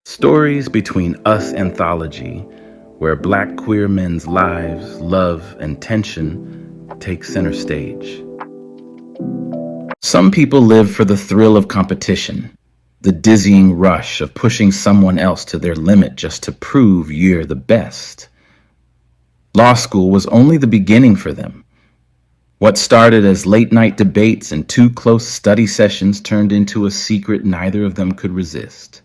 Stories Between Us anthology, where Black queer men's lives, love, and tension take center stage. Some people live for the thrill of competition, the dizzying rush of pushing someone else to their limit just to prove you're the best. Law school was only the beginning for them. What started as late-night debates and two close study sessions turned into a secret neither of them could resist,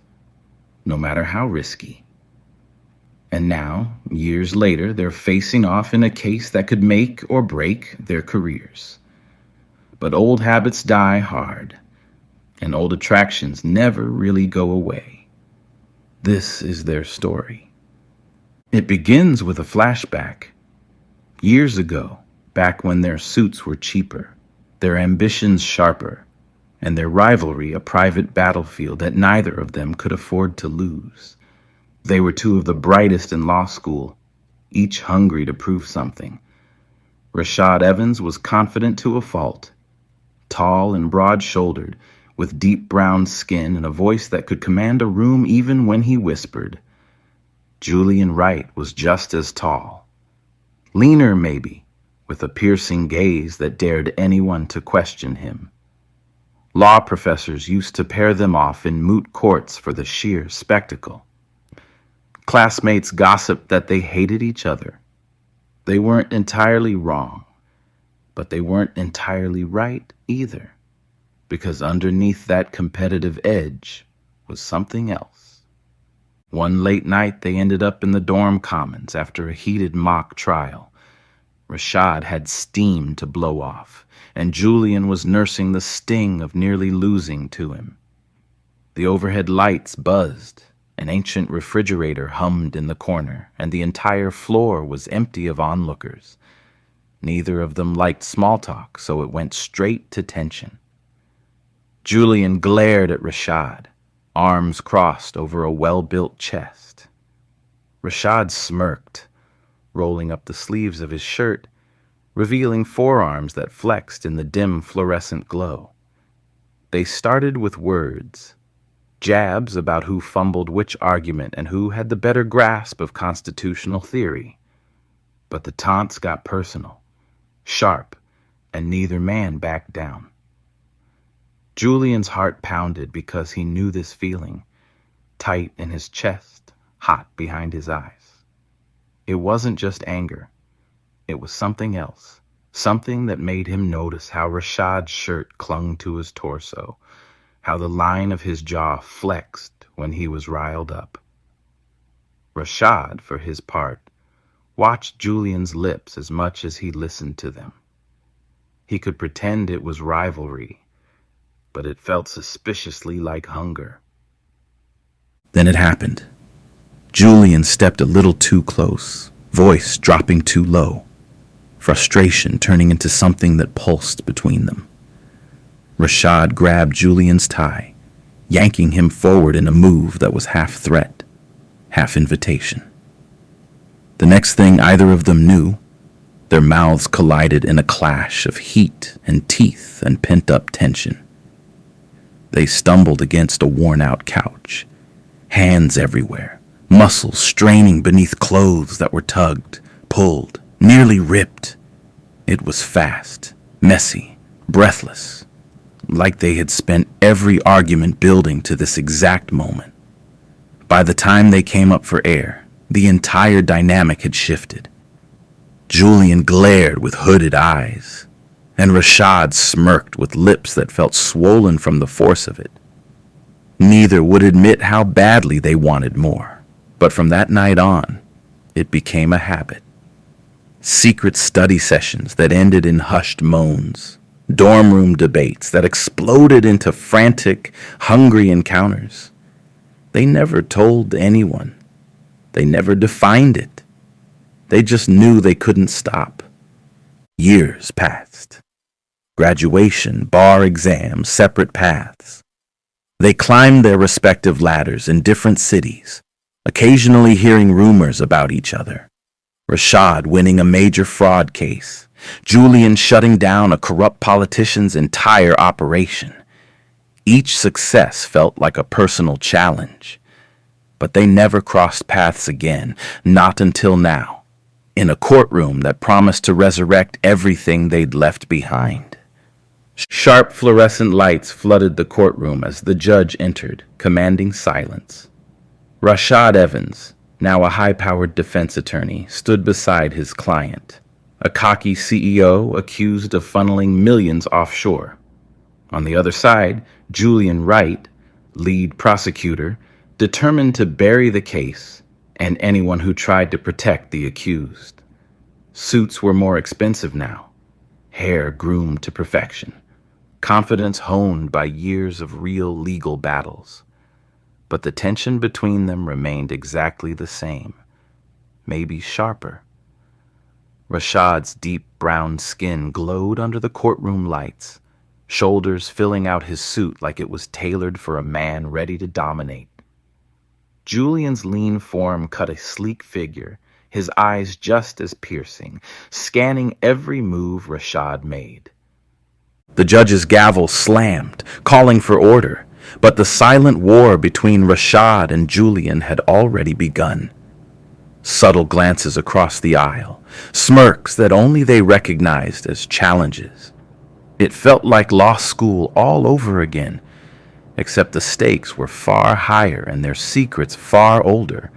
no matter how risky. And now, years later, they're facing off in a case that could make or break their careers. But old habits die hard, and old attractions never really go away. This is their story. It begins with a flashback. Years ago, back when their suits were cheaper, their ambitions sharper, and their rivalry a private battlefield that neither of them could afford to lose. They were two of the brightest in law school, each hungry to prove something. Rashad Evans was confident to a fault, tall and broad-shouldered, with deep brown skin and a voice that could command a room even when he whispered. Julian Wright was just as tall, leaner maybe, with a piercing gaze that dared anyone to question him. Law professors used to pair them off in moot courts for the sheer spectacle. Classmates gossiped that they hated each other. They weren't entirely wrong, but they weren't entirely right either, because underneath that competitive edge was something else. One late night they ended up in the dorm commons after a heated mock trial. Rashad had steam to blow off, and Julian was nursing the sting of nearly losing to him. The overhead lights buzzed, an ancient refrigerator hummed in the corner, and the entire floor was empty of onlookers. Neither of them liked small talk, so it went straight to tension. Julian glared at Rashad, arms crossed over a well-built chest. Rashad smirked, rolling up the sleeves of his shirt, revealing forearms that flexed in the dim fluorescent glow. They started with words, jabs about who fumbled which argument and who had the better grasp of constitutional theory. But the taunts got personal, sharp, and neither man backed down. Julian's heart pounded because he knew this feeling, tight in his chest, hot behind his eyes. It wasn't just anger. It was something else, something that made him notice how Rashad's shirt clung to his torso, how the line of his jaw flexed when he was riled up. Rashad, for his part, watched Julian's lips as much as he listened to them. He could pretend it was rivalry, but it felt suspiciously like hunger. Then it happened. Julian stepped a little too close, voice dropping too low, frustration turning into something that pulsed between them. Rashad grabbed Julian's tie, yanking him forward in a move that was half threat, half invitation. The next thing either of them knew, their mouths collided in a clash of heat and teeth and pent-up tension. They stumbled against a worn-out couch, hands everywhere, muscles straining beneath clothes that were tugged, pulled, nearly ripped. It was fast, messy, breathless, like they had spent every argument building to this exact moment. By the time they came up for air, the entire dynamic had shifted. Julian glared with hooded eyes, and Rashad smirked with lips that felt swollen from the force of it. Neither would admit how badly they wanted more. But from that night on, it became a habit. Secret study sessions that ended in hushed moans, dorm room debates that exploded into frantic, hungry encounters. They never told anyone. They never defined it. They just knew they couldn't stop. Years passed. Graduation, bar exams, separate paths. They climbed their respective ladders in different cities, occasionally hearing rumors about each other. Rashad winning a major fraud case, Julian shutting down a corrupt politician's entire operation. Each success felt like a personal challenge. But they never crossed paths again, not until now, in a courtroom that promised to resurrect everything they'd left behind. Sharp fluorescent lights flooded the courtroom as the judge entered, commanding silence. Rashad Evans, now a high-powered defense attorney, stood beside his client, a cocky CEO accused of funneling millions offshore. On the other side, Julian Wright, lead prosecutor, determined to bury the case and anyone who tried to protect the accused. Suits were more expensive now, hair groomed to perfection, confidence honed by years of real legal battles. But the tension between them remained exactly the same, maybe sharper. Rashad's deep brown skin glowed under the courtroom lights, shoulders filling out his suit like it was tailored for a man ready to dominate. Julian's lean form cut a sleek figure, his eyes just as piercing, scanning every move Rashad made. The judge's gavel slammed, calling for order, but the silent war between Rashad and Julian had already begun. Subtle glances across the aisle, smirks that only they recognized as challenges. It felt like law school all over again, except the stakes were far higher and their secrets far older.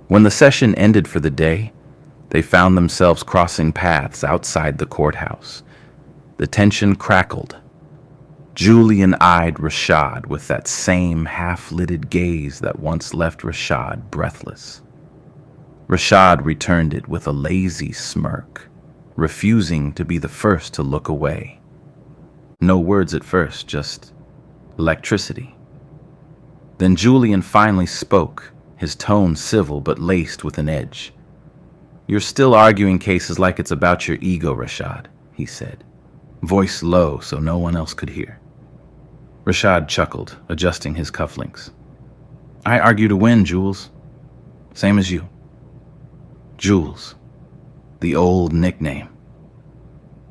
When the session ended for the day, they found themselves crossing paths outside the courthouse. The tension crackled. Julian eyed Rashad with that same half-lidded gaze that once left Rashad breathless. Rashad returned it with a lazy smirk, refusing to be the first to look away. No words at first, just electricity. Then Julian finally spoke, his tone civil but laced with an edge. "You're still arguing cases like it's about your ego, Rashad," he said, voice low so no one else could hear. Rashad chuckled, adjusting his cufflinks. "I argue to win, Jules. Same as you." Jules, the old nickname.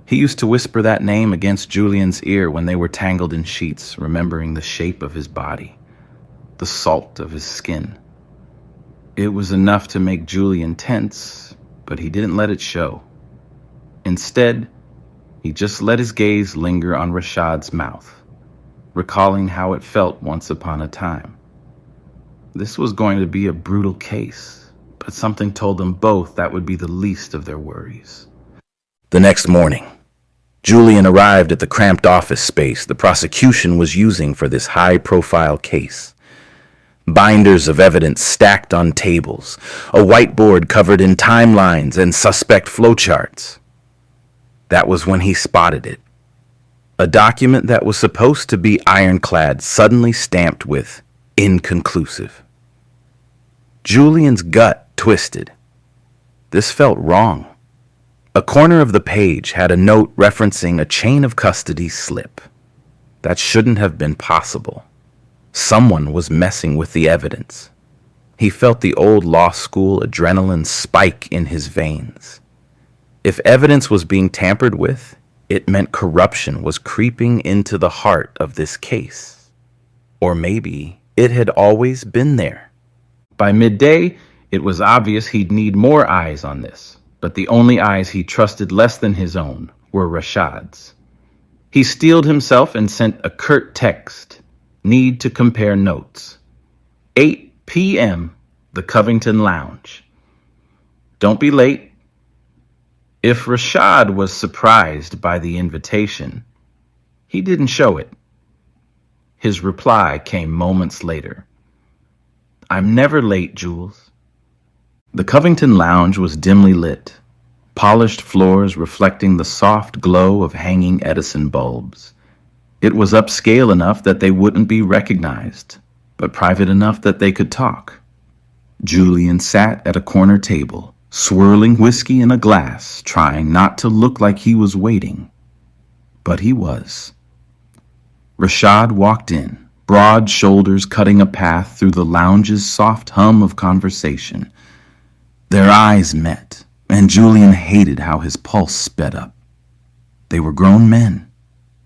He used to whisper that name against Julian's ear when they were tangled in sheets, remembering the shape of his body, the salt of his skin. It was enough to make Julian tense, but he didn't let it show. Instead, he just let his gaze linger on Rashad's mouth, recalling how it felt once upon a time. This was going to be a brutal case, but something told them both that would be the least of their worries. The next morning, Julian arrived at the cramped office space the prosecution was using for this high-profile case. Binders of evidence stacked on tables, a whiteboard covered in timelines and suspect flowcharts. That was when he spotted it. A document that was supposed to be ironclad suddenly stamped with inconclusive. Julian's gut twisted. This felt wrong. A corner of the page had a note referencing a chain of custody slip. That shouldn't have been possible. Someone was messing with the evidence. He felt the old law school adrenaline spike in his veins. If evidence was being tampered with, it meant corruption was creeping into the heart of this case. Or maybe it had always been there. By midday, it was obvious he'd need more eyes on this. But the only eyes he trusted less than his own were Rashad's. He steeled himself and sent a curt text. Need to compare notes. 8 p.m., the Covington Lounge. Don't be late. If Rashad was surprised by the invitation, he didn't show it. His reply came moments later. "I'm never late, Jules." The Covington Lounge was dimly lit, polished floors reflecting the soft glow of hanging Edison bulbs. It was upscale enough that they wouldn't be recognized, but private enough that they could talk. Julian sat at a corner table, swirling whiskey in a glass, trying not to look like he was waiting. But he was. Rashad walked in, broad shoulders cutting a path through the lounge's soft hum of conversation. Their eyes met, and Julian hated how his pulse sped up. They were grown men,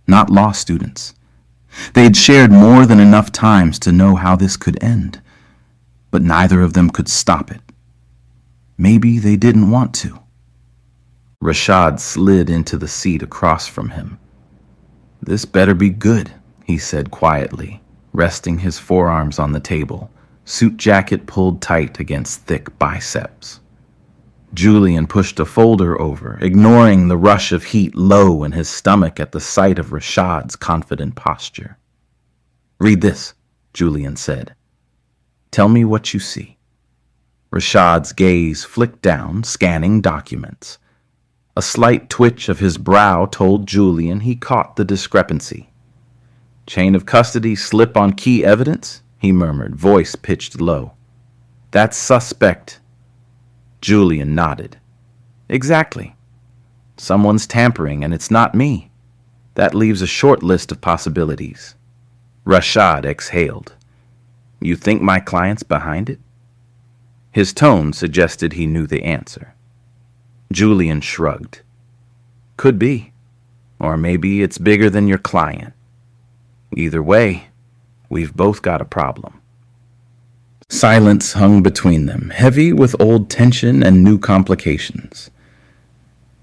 not law students. They'd shared more than enough times to know how this could end. but neither of them could stop it. Maybe they didn't want to. Rashad slid into the seat across from him. "This better be good," he said quietly, resting his forearms on the table, suit jacket pulled tight against thick biceps. Julian pushed a folder over, ignoring the rush of heat low in his stomach at the sight of Rashad's confident posture. "Read this," Julian said. "Tell me what you see." Rashad's gaze flicked down, scanning documents. A slight twitch of his brow told Julian he caught the discrepancy. "Chain of custody slip on key evidence?" he murmured, voice pitched low. "That's suspect." Julian nodded. "Exactly. Someone's tampering, and it's not me. That leaves a short list of possibilities." Rashad exhaled. "You think my client's behind it?" His tone suggested he knew the answer. Julian shrugged. "Could be. Or maybe it's bigger than your client. Either way, we've both got a problem." Silence hung between them, heavy with old tension and new complications.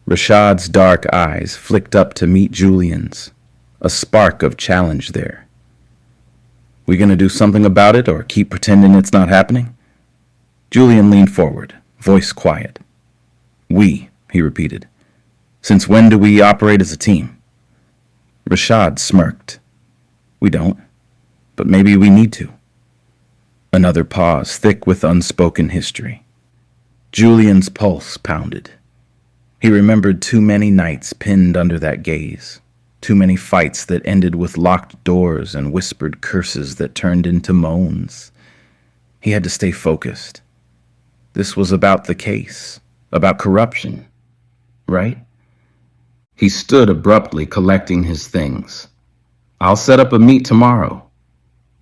Rashad's dark eyes flicked up to meet Julian's, a spark of challenge there. "We gonna do something about it or keep pretending it's not happening?" Julian leaned forward, voice quiet. "We," he repeated. "Since when do we operate as a team?" Rashad smirked. "We don't, but maybe we need to." Another pause, thick with unspoken history. Julian's pulse pounded. He remembered too many nights pinned under that gaze, too many fights that ended with locked doors and whispered curses that turned into moans. He had to stay focused. This was about the case, about corruption, right? He stood abruptly, collecting his things. "I'll set up a meet tomorrow.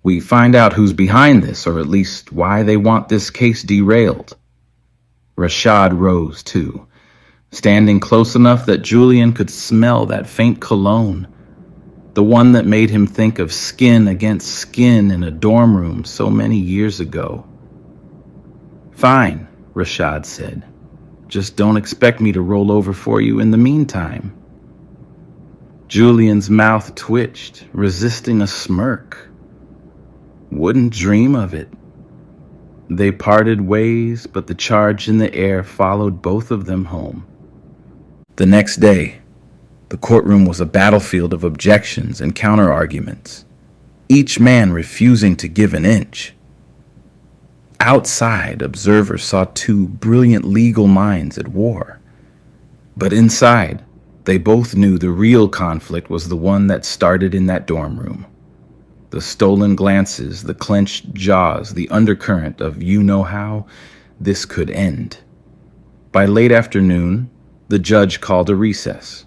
We find out who's behind this, or at least why they want this case derailed." Rashad rose, too, standing close enough that Julian could smell that faint cologne, the one that made him think of skin against skin in a dorm room so many years ago. "Fine," Rashad said. "Just don't expect me to roll over for you in the meantime." Julian's mouth twitched, resisting a smirk. Wouldn't dream of it. They parted ways, but the charge in the air followed both of them home. The next day, the courtroom was a battlefield of objections and counter-arguments, each man refusing to give an inch. Outside, observers saw two brilliant legal minds at war. But inside, they both knew the real conflict was the one that started in that dorm room. The stolen glances, the clenched jaws, the undercurrent of you-know-how this could end. By late afternoon, the judge called a recess.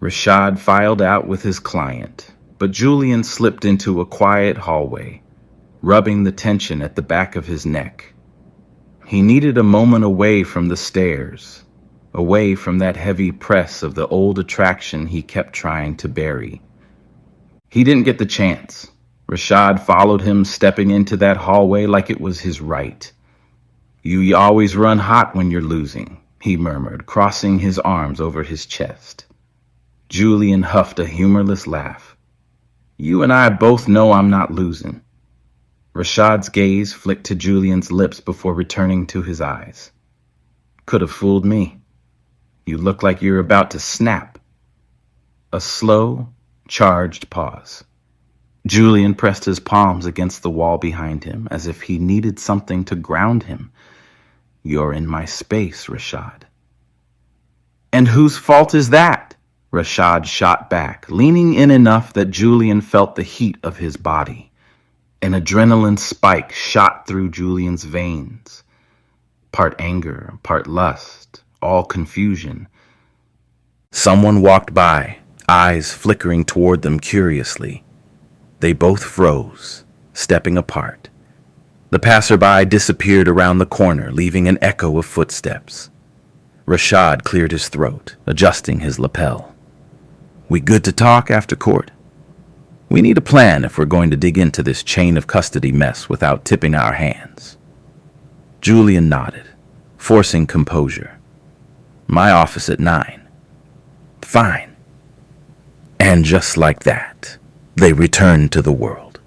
Rashad filed out with his client, but Julian slipped into a quiet hallway, rubbing the tension at the back of his neck. He needed a moment away from the stairs, away from that heavy press of the old attraction he kept trying to bury. He didn't get the chance. Rashad followed him, stepping into that hallway like it was his right. You always run hot when you're losing," he murmured, crossing his arms over his chest. Julian huffed a humorless laugh. "You and I both know I'm not losing." Rashad's gaze flicked to Julian's lips before returning to his eyes. "Could have fooled me. You look like you're about to snap." A slow, charged pause. Julian pressed his palms against the wall behind him, as if he needed something to ground him. "You're in my space, Rashad." "And whose fault is that?" Rashad shot back, leaning in enough that Julian felt the heat of his body. An adrenaline spike shot through Julian's veins. Part anger, part lust, all confusion. Someone walked by, eyes flickering toward them curiously. They both froze, stepping apart. The passerby disappeared around the corner, leaving an echo of footsteps. Rashad cleared his throat, adjusting his lapel. "We good to talk after court? We need a plan if we're going to dig into this chain of custody mess without tipping our hands." Julian nodded, forcing composure. My office at 9. Fine. And just like that, they returned to the world,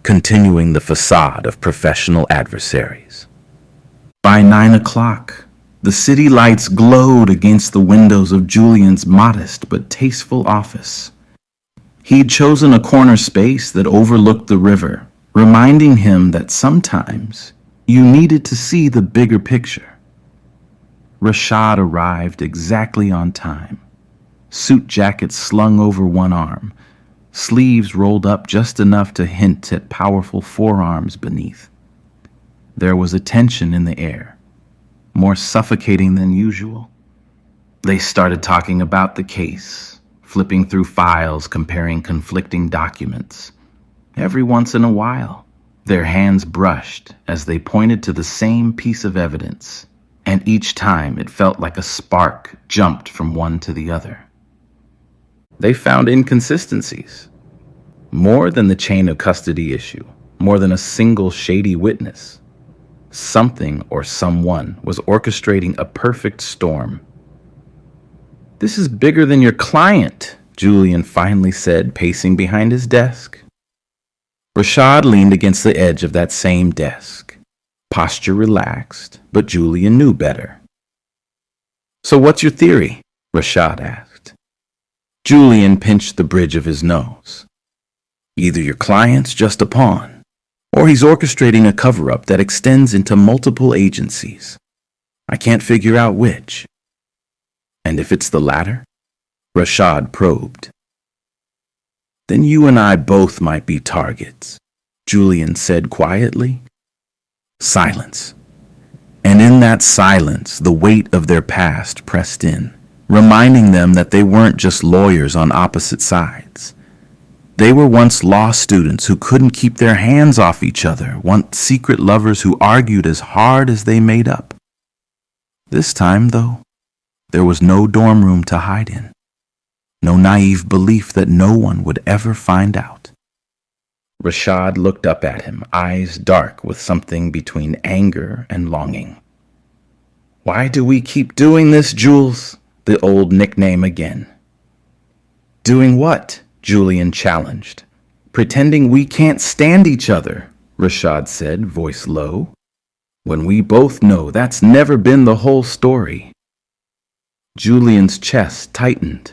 continuing the facade of professional adversaries. By 9 o'clock, the city lights glowed against the windows of Julian's modest but tasteful office. He'd chosen a corner space that overlooked the river, reminding him that sometimes you needed to see the bigger picture. Rashad arrived exactly on time, suit jacket slung over one arm, sleeves rolled up just enough to hint at powerful forearms beneath. There was a tension in the air, more suffocating than usual. They started talking about the case, flipping through files, comparing conflicting documents. Every once in a while, their hands brushed as they pointed to the same piece of evidence, and each time it felt like a spark jumped from one to the other. They found inconsistencies, more than the chain of custody issue, more than a single shady witness. Something or someone was orchestrating a perfect storm. This is bigger than your client, Julian finally said, pacing behind his desk. Rashad leaned against the edge of that same desk, posture relaxed, but Julian knew better. So what's your theory? Rashad asked. Julian pinched the bridge of his nose. Either your client's just a pawn, or he's orchestrating a cover-up that extends into multiple agencies. I can't figure out which. And if it's the latter? Rashad probed. Then you and I both might be targets, Julian said quietly. Silence. And in that silence, the weight of their past pressed in, reminding them that they weren't just lawyers on opposite sides. They were once law students who couldn't keep their hands off each other, once secret lovers who argued as hard as they made up. This time, though, there was no dorm room to hide in. No naive belief that no one would ever find out. Rashad looked up at him, eyes dark with something between anger and longing. Why do we keep doing this, Jules? The old nickname again. Doing what? Julian challenged. Pretending we can't stand each other, Rashad said, voice low. When we both know that's never been the whole story. Julian's chest tightened.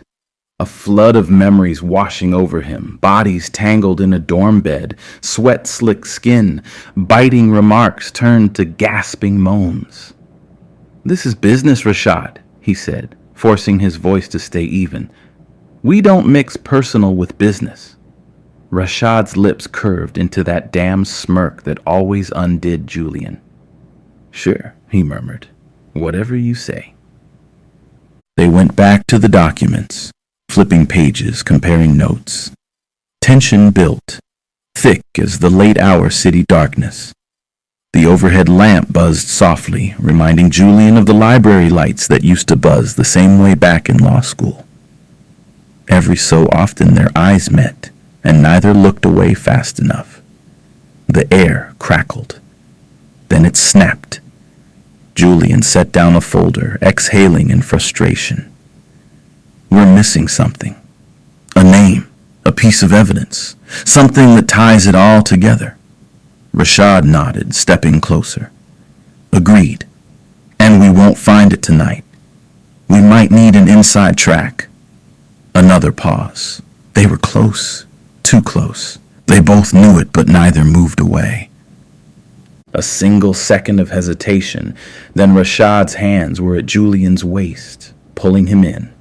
A flood of memories washing over him, bodies tangled in a dorm bed, sweat-slicked skin, biting remarks turned to gasping moans. This is business, Rashad, he said, forcing his voice to stay even. We don't mix personal with business. Rashad's lips curved into that damn smirk that always undid Julian. Sure, he murmured. Whatever you say. They went back to the documents, flipping pages, comparing notes. Tension built, thick as the late-hour city darkness. The overhead lamp buzzed softly, reminding Julian of the library lights that used to buzz the same way back in law school. Every so often their eyes met, and neither looked away fast enough. The air crackled. Then it snapped. Julian set down a folder, exhaling in frustration. We're missing something. A name, a piece of evidence, something that ties it all together. Rashad nodded, stepping closer. Agreed. And we won't find it tonight. We might need an inside track. Another pause. They were close, too close. They both knew it, but neither moved away. A single second of hesitation, then Rashad's hands were at Julian's waist, pulling him in.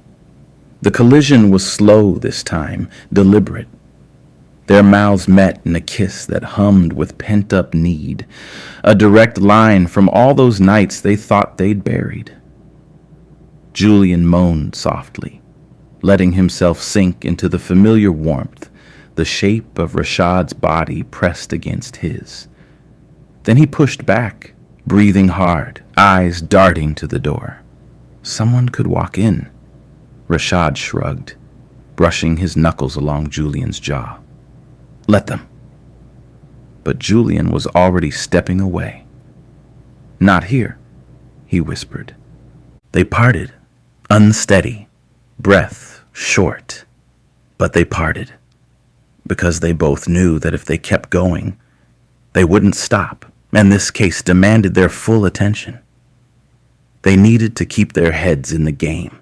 The collision was slow this time, deliberate. Their mouths met in a kiss that hummed with pent-up need, a direct line from all those nights they thought they'd buried. Julian moaned softly, letting himself sink into the familiar warmth, the shape of Rashad's body pressed against his. Then he pushed back, breathing hard, eyes darting to the door. Someone could walk in. Rashad shrugged, brushing his knuckles along Julian's jaw. Let them. But Julian was already stepping away. "Not here," he whispered. They parted, unsteady, breath short, but they parted because they both knew that if they kept going, they wouldn't stop, and this case demanded their full attention. They needed to keep their heads in the game,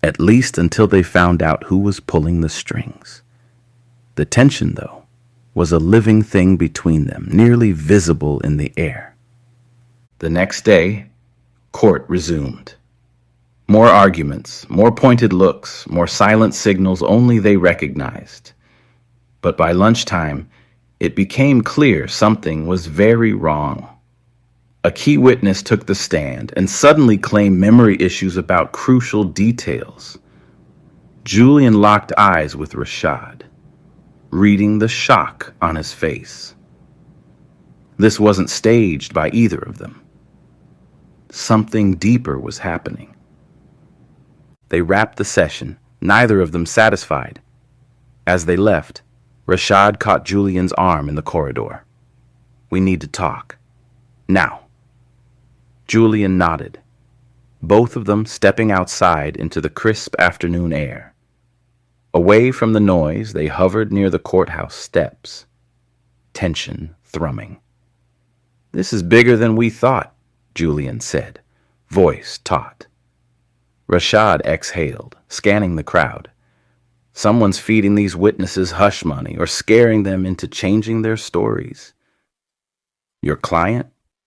at least until they found out who was pulling the strings. The tension, though, was a living thing between them, nearly visible in the air. The next day, court resumed. More arguments, more pointed looks, more silent signals only they recognized. But by lunchtime, it became clear something was very wrong. A key witness took the stand and suddenly claimed memory issues about crucial details. Julian locked eyes with Rashad, reading the shock on his face. This wasn't staged by either of them. Something deeper was happening. They wrapped the session, neither of them satisfied. As they left, Rashad caught Julian's arm in the corridor. "We need to talk. Now." Julian nodded, both of them stepping outside into the crisp afternoon air. Away from the noise, they hovered near the courthouse steps, tension thrumming. "This is bigger than we thought," Julian said, voice taut. Rashad exhaled, scanning the crowd. Someone's feeding these witnesses hush money or scaring them into changing their stories. "Your client?"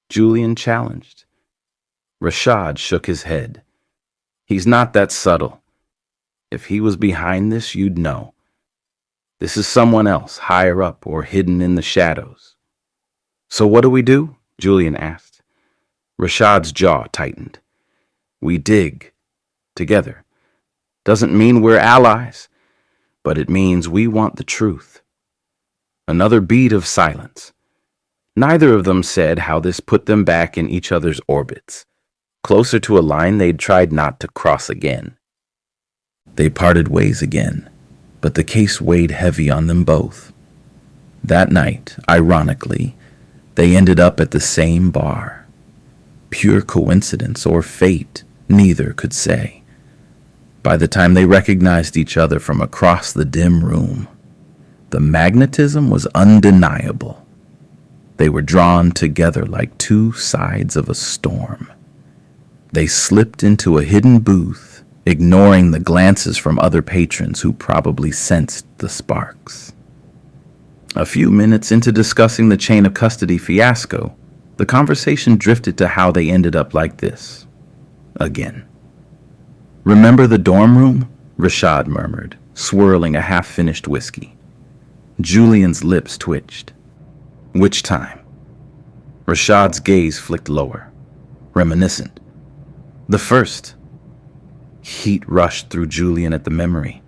Julian challenged. Rashad shook his head. "He's not that subtle. If he was behind this, you'd know. This is someone else, higher up or hidden in the shadows." "So what do?" Julian asked. Rashad's jaw tightened. "We dig. Together. Doesn't mean we're allies, but it means we want the truth." Another beat of silence. Neither of them said how this put them back in each other's orbits, closer to a line they'd tried not to cross again. They parted ways again, but the case weighed heavy on them both. That night, ironically, they ended up at the same bar. Pure coincidence or fate, neither could say. By the time they recognized each other from across the dim room, the magnetism was undeniable. They were drawn together like two sides of a storm. They slipped into a hidden booth, ignoring the glances from other patrons who probably sensed the sparks. A few minutes into discussing the chain of custody fiasco, the conversation drifted to how they ended up like this. Again. "Remember the dorm room?" Rashad murmured, swirling a half-finished whiskey. Julian's lips twitched. "Which time?" Rashad's gaze flicked lower, reminiscent. "The first." Heat rushed through Julian at the memory.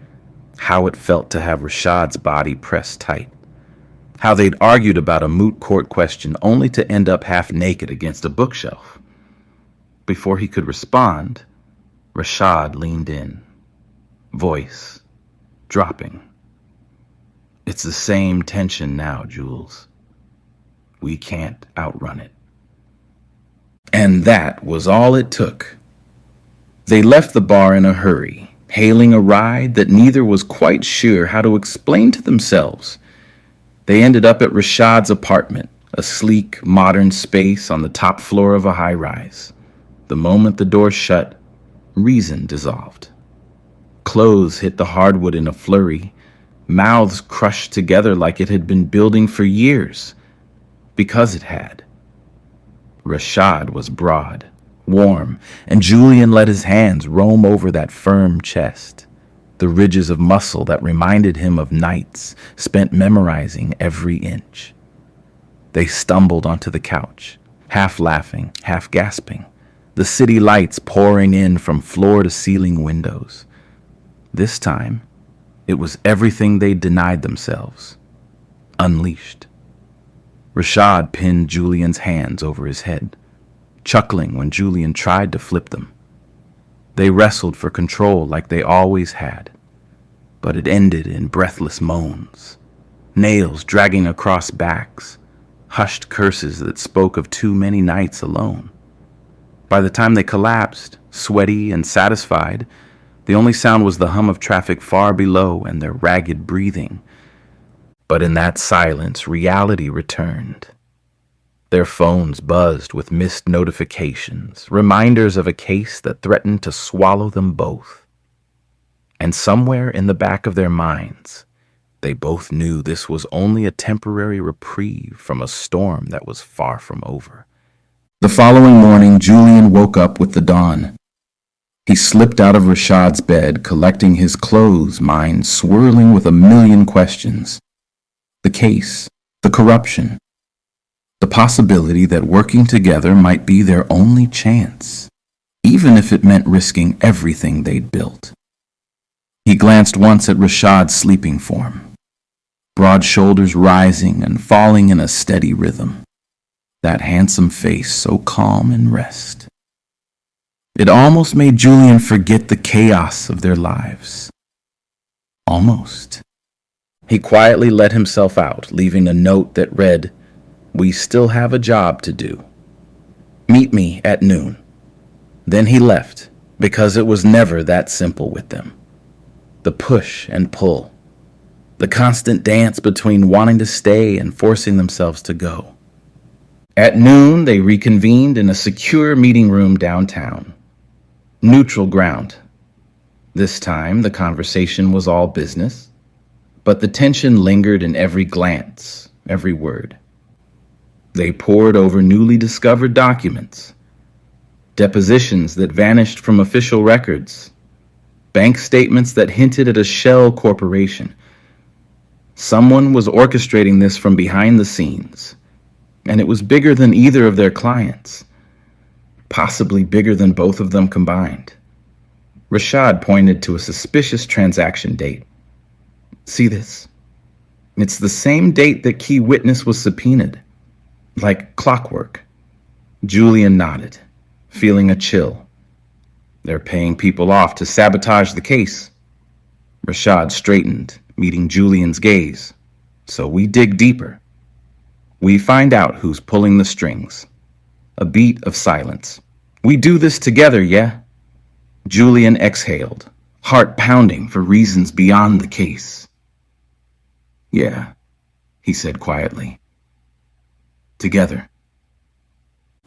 How it felt to have Rashad's body pressed tight. How they'd argued about a moot court question only to end up half naked against a bookshelf. Before he could respond, Rashad leaned in, voice dropping. "It's the same tension now, Jules. We can't outrun it." And that was all it took. They left the bar in a hurry, hailing a ride that neither was quite sure how to explain to themselves. They ended up at Rashad's apartment, a sleek, modern space on the top floor of a high-rise. The moment the door shut, reason dissolved. Clothes hit the hardwood in a flurry, mouths crushed together like it had been building for years, because it had. Rashad was broad, warm, and Julian let his hands roam over that firm chest, the ridges of muscle that reminded him of nights spent memorizing every inch. They stumbled onto the couch, half laughing, half gasping, the city lights pouring in from floor-to-ceiling windows. This time, it was everything they'd denied themselves, unleashed. Rashad pinned Julian's hands over his head, chuckling when Julian tried to flip them. They wrestled for control like they always had, but it ended in breathless moans, nails dragging across backs, hushed curses that spoke of too many nights alone. By the time they collapsed, sweaty and satisfied, the only sound was the hum of traffic far below and their ragged breathing. But in that silence, reality returned. Their phones buzzed with missed notifications, reminders of a case that threatened to swallow them both. And somewhere in the back of their minds, they both knew this was only a temporary reprieve from a storm that was far from over. The following morning, Julian woke up with the dawn. He slipped out of Rashad's bed, collecting his clothes, mind swirling with a million questions. The case, the corruption, the possibility that working together might be their only chance, even if it meant risking everything they'd built. He glanced once at Rashad's sleeping form, broad shoulders rising and falling in a steady rhythm, that handsome face so calm in rest. It almost made Julian forget the chaos of their lives. Almost. He quietly let himself out, leaving a note that read, "We still have a job to do. Meet me at noon." Then he left, because it was never that simple with them. The push and pull. The constant dance between wanting to stay and forcing themselves to go. At noon, they reconvened in a secure meeting room downtown. Neutral ground. This time, the conversation was all business, but the tension lingered in every glance, every word. They pored over newly discovered documents, depositions that vanished from official records, bank statements that hinted at a shell corporation. Someone was orchestrating this from behind the scenes, and it was bigger than either of their clients, possibly bigger than both of them combined. Rashad pointed to a suspicious transaction date. "See this? It's the same date that key witness was subpoenaed. Like clockwork." Julian nodded, feeling a chill. They're paying people off to sabotage the case. Rashad straightened, meeting Julian's gaze. "So we dig deeper. We find out who's pulling the strings." A beat of silence. "We do this together, yeah?" Julian exhaled, heart pounding for reasons beyond the case. "Yeah," he said quietly. "Together."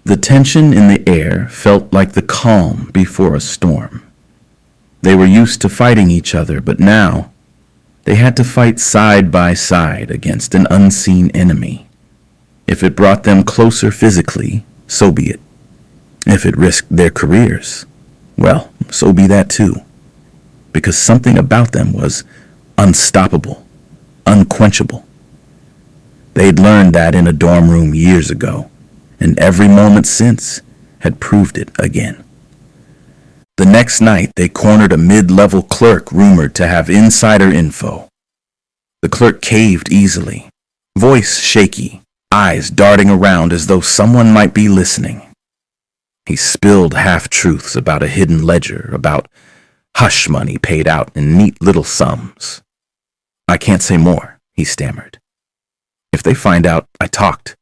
The tension in the air felt like the calm before a storm. They were used to fighting each other, but now they had to fight side by side against an unseen enemy. If it brought them closer physically, so be it. If it risked their careers, well, so be that too. Because something about them was unstoppable, unquenchable. They'd learned that in a dorm room years ago, and every moment since had proved it again. The next night, they cornered a mid-level clerk rumored to have insider info. The clerk caved easily, voice shaky, eyes darting around as though someone might be listening. He spilled half-truths about a hidden ledger, about hush money paid out in neat little sums. "I can't say more," he stammered. "If they find out I talked."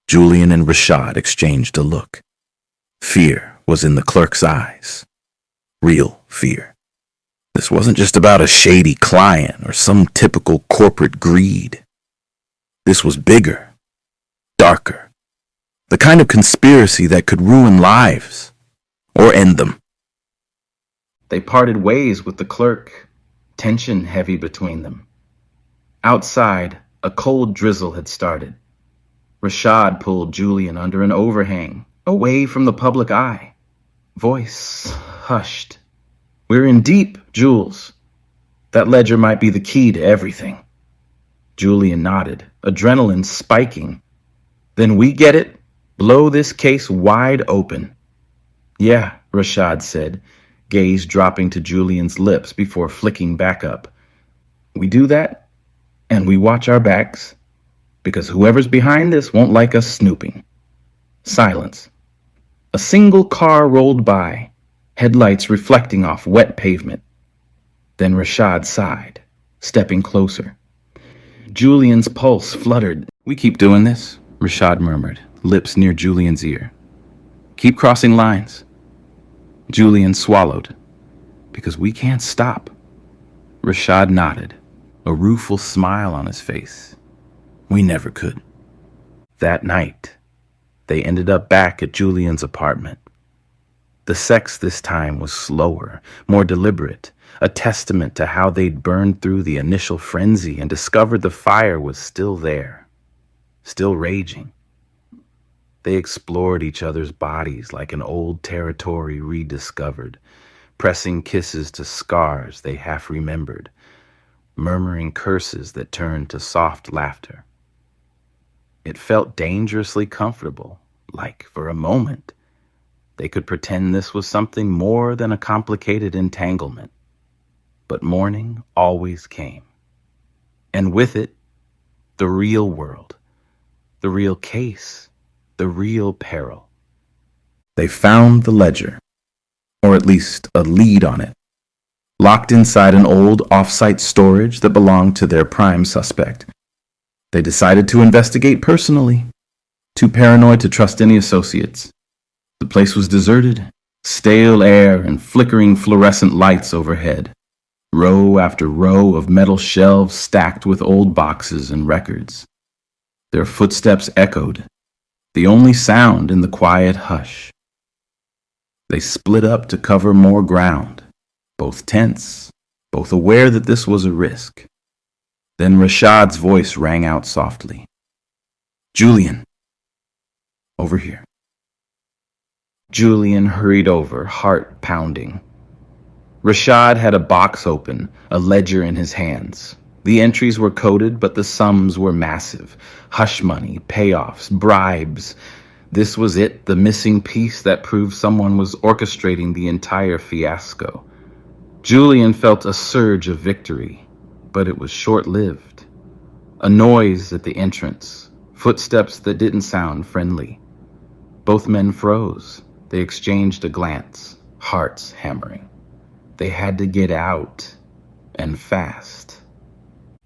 Julian and Rashad exchanged a look. Fear was in the clerk's eyes. Real fear. This wasn't just about a shady client or some typical corporate greed. This was bigger, darker. The kind of conspiracy that could ruin lives or end them. They parted ways with the clerk, tension heavy between them. Outside, a cold drizzle had started. Rashad pulled Julian under an overhang, away from the public eye. Voice hushed. "We're in deep, Jules. That ledger might be the key to everything." Julian nodded, adrenaline spiking. "Then we get it. Blow this case wide open." "Yeah," Rashad said, gaze dropping to Julian's lips before flicking back up. "We do that, and we watch our backs, because whoever's behind this won't like us snooping." Silence. A single car rolled by, headlights reflecting off wet pavement. Then Rashad sighed, stepping closer. Julian's pulse fluttered. "We keep doing this," Rashad murmured, lips near Julian's ear. Keep crossing lines. Julian swallowed. Because we can't stop. Rashad nodded, a rueful smile on his face. We never could. That night, they ended up back at Julian's apartment. The sex this time was slower, more deliberate, a testament to how they'd burned through the initial frenzy and discovered the fire was still there, still raging. They explored each other's bodies like an old territory rediscovered, pressing kisses to scars they half remembered, murmuring curses that turned to soft laughter. It felt dangerously comfortable, like for a moment, they could pretend this was something more than a complicated entanglement. But morning always came. And with it, the real world, the real case, the real peril. They found the ledger, or at least a lead on it, locked inside an old off-site storage that belonged to their prime suspect. They decided to investigate personally, too paranoid to trust any associates. The place was deserted, stale air and flickering fluorescent lights overhead, row after row of metal shelves stacked with old boxes and records. Their footsteps echoed, the only sound in the quiet hush. They split up to cover more ground, both tense, both aware that this was a risk. Then Rashad's voice rang out softly. Julian, over here. Julian hurried over, heart pounding. Rashad had a box open, a ledger in his hands. The entries were coded, but the sums were massive. Hush money, payoffs, bribes. This was it, the missing piece that proved someone was orchestrating the entire fiasco. Julian felt a surge of victory, but it was short-lived. A noise at the entrance, footsteps that didn't sound friendly. Both men froze. They exchanged a glance, hearts hammering. They had to get out, and fast.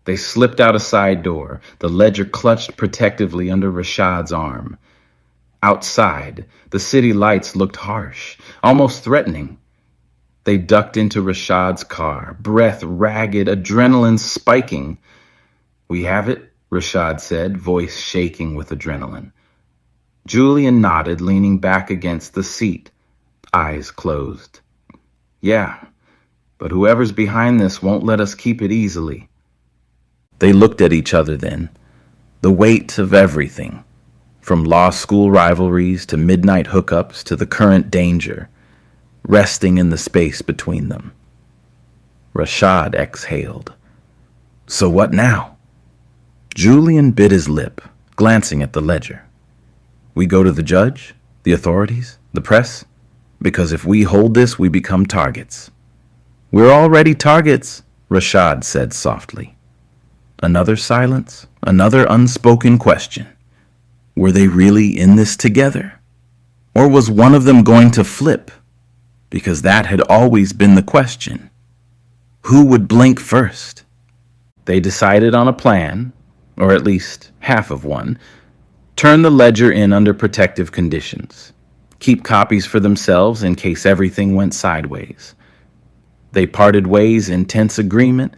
They slipped out a side door, the ledger clutched protectively under Rashad's arm. Outside, the city lights looked harsh, almost threatening. They ducked into Rashad's car, breath ragged, adrenaline spiking. We have it, Rashad said, voice shaking with adrenaline. Julian nodded, leaning back against the seat, eyes closed. Yeah, but whoever's behind this won't let us keep it easily. They looked at each other then, the weight of everything, from law school rivalries to midnight hookups to the current danger, resting in the space between them. Rashad exhaled. So what now? Julian bit his lip, glancing at the ledger. We go to the judge, the authorities, the press? Because if we hold this, we become targets. We're already targets, Rashad said softly. Another silence, another unspoken question. Were they really in this together? Or was one of them going to flip? Because that had always been the question. Who would blink first? They decided on a plan, or at least half of one. Turn the ledger in under protective conditions. Keep copies for themselves in case everything went sideways. They parted ways in tense agreement,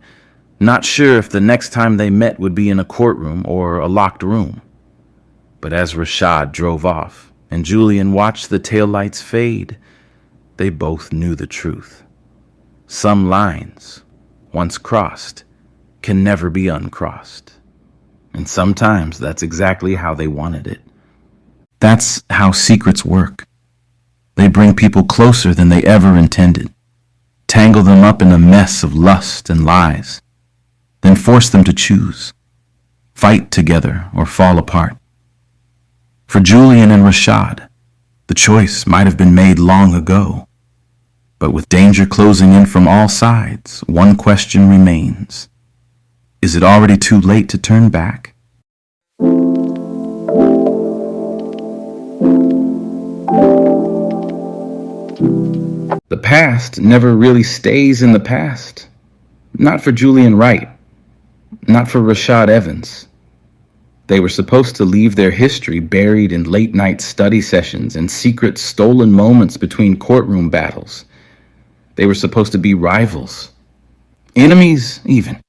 not sure if the next time they met would be in a courtroom or a locked room. But as Rashad drove off and Julian watched the taillights fade, they both knew the truth. Some lines, once crossed, can never be uncrossed. And sometimes that's exactly how they wanted it. That's how secrets work. They bring people closer than they ever intended, tangle them up in a mess of lust and lies, then force them to choose, fight together or fall apart. For Julian and Rashad, the choice might have been made long ago. But with danger closing in from all sides, one question remains. Is it already too late to turn back? The past never really stays in the past. Not for Julian Wright. Not for Rashad Evans. They were supposed to leave their history buried in late-night study sessions and secret stolen moments between courtroom battles. They were supposed to be rivals, enemies even.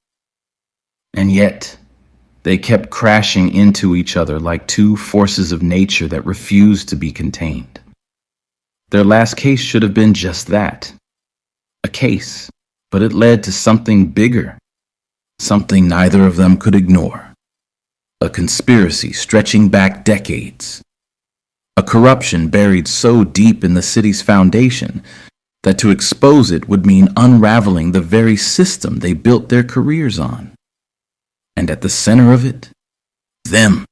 And yet, they kept crashing into each other like two forces of nature that refused to be contained. Their last case should have been just that, a case, but it led to something bigger, something neither of them could ignore. A conspiracy stretching back decades. A corruption buried so deep in the city's foundation that to expose it would mean unraveling the very system they built their careers on. And at the center of it, them,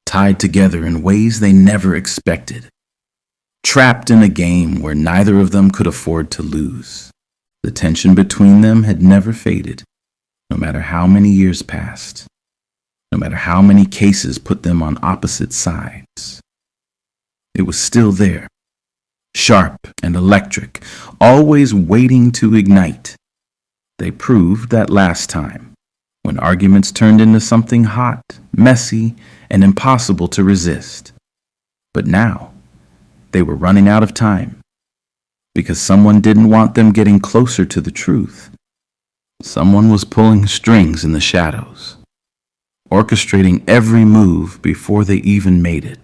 tied together in ways they never expected. Trapped in a game where neither of them could afford to lose. The tension between them had never faded, no matter how many years passed, no matter how many cases put them on opposite sides. It was still there, sharp and electric, always waiting to ignite. They proved that last time, when arguments turned into something hot, messy, and impossible to resist. But now, they were running out of time, because someone didn't want them getting closer to the truth. Someone was pulling strings in the shadows, orchestrating every move before they even made it.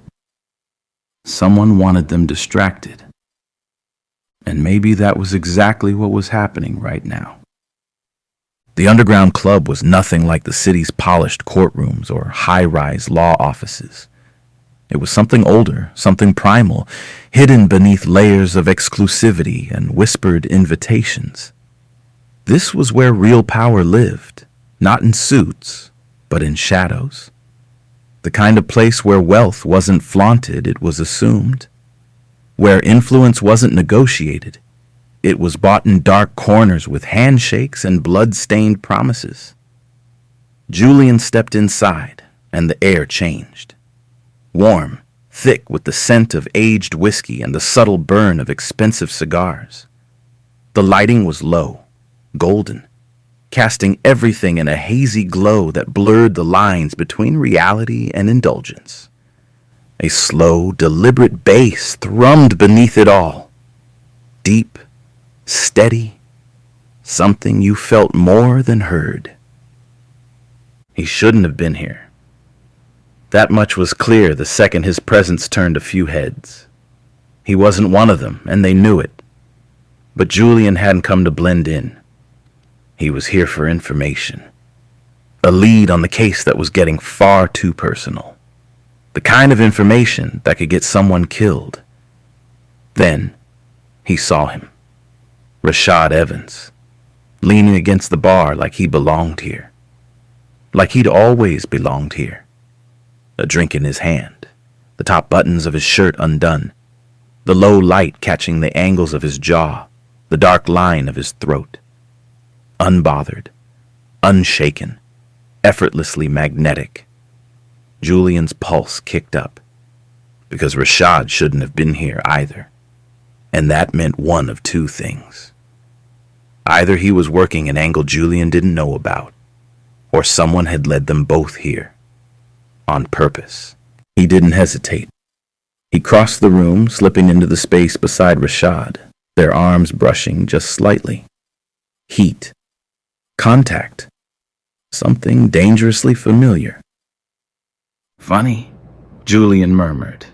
Someone wanted them distracted. And maybe that was exactly what was happening right now. The underground club was nothing like the city's polished courtrooms or high-rise law offices. It was something older, something primal, hidden beneath layers of exclusivity and whispered invitations. This was where real power lived, not in suits, but in shadows. The kind of place where wealth wasn't flaunted, it was assumed. Where influence wasn't negotiated, it was bought in dark corners with handshakes and blood-stained promises. Julian stepped inside, and the air changed. Warm, thick with the scent of aged whiskey and the subtle burn of expensive cigars. The lighting was low, golden, casting everything in a hazy glow that blurred the lines between reality and indulgence. A slow, deliberate bass thrummed beneath it all. Deep, steady, something you felt more than heard. He shouldn't have been here. That much was clear the second his presence turned a few heads. He wasn't one of them, and they knew it. But Julian hadn't come to blend in. He was here for information. A lead on the case that was getting far too personal. The kind of information that could get someone killed. Then, he saw him. Rashad Evans, leaning against the bar like he belonged here. Like he'd always belonged here. A drink in his hand, the top buttons of his shirt undone, the low light catching the angles of his jaw, the dark line of his throat. Unbothered, unshaken, effortlessly magnetic. Julian's pulse kicked up, because Rashad shouldn't have been here either. And that meant one of two things. Either he was working an angle Julian didn't know about, or someone had led them both here. On purpose. He didn't hesitate. He crossed the room, slipping into the space beside Rashad, their arms brushing just slightly. Heat. Contact. Something dangerously familiar. Funny, Julian murmured,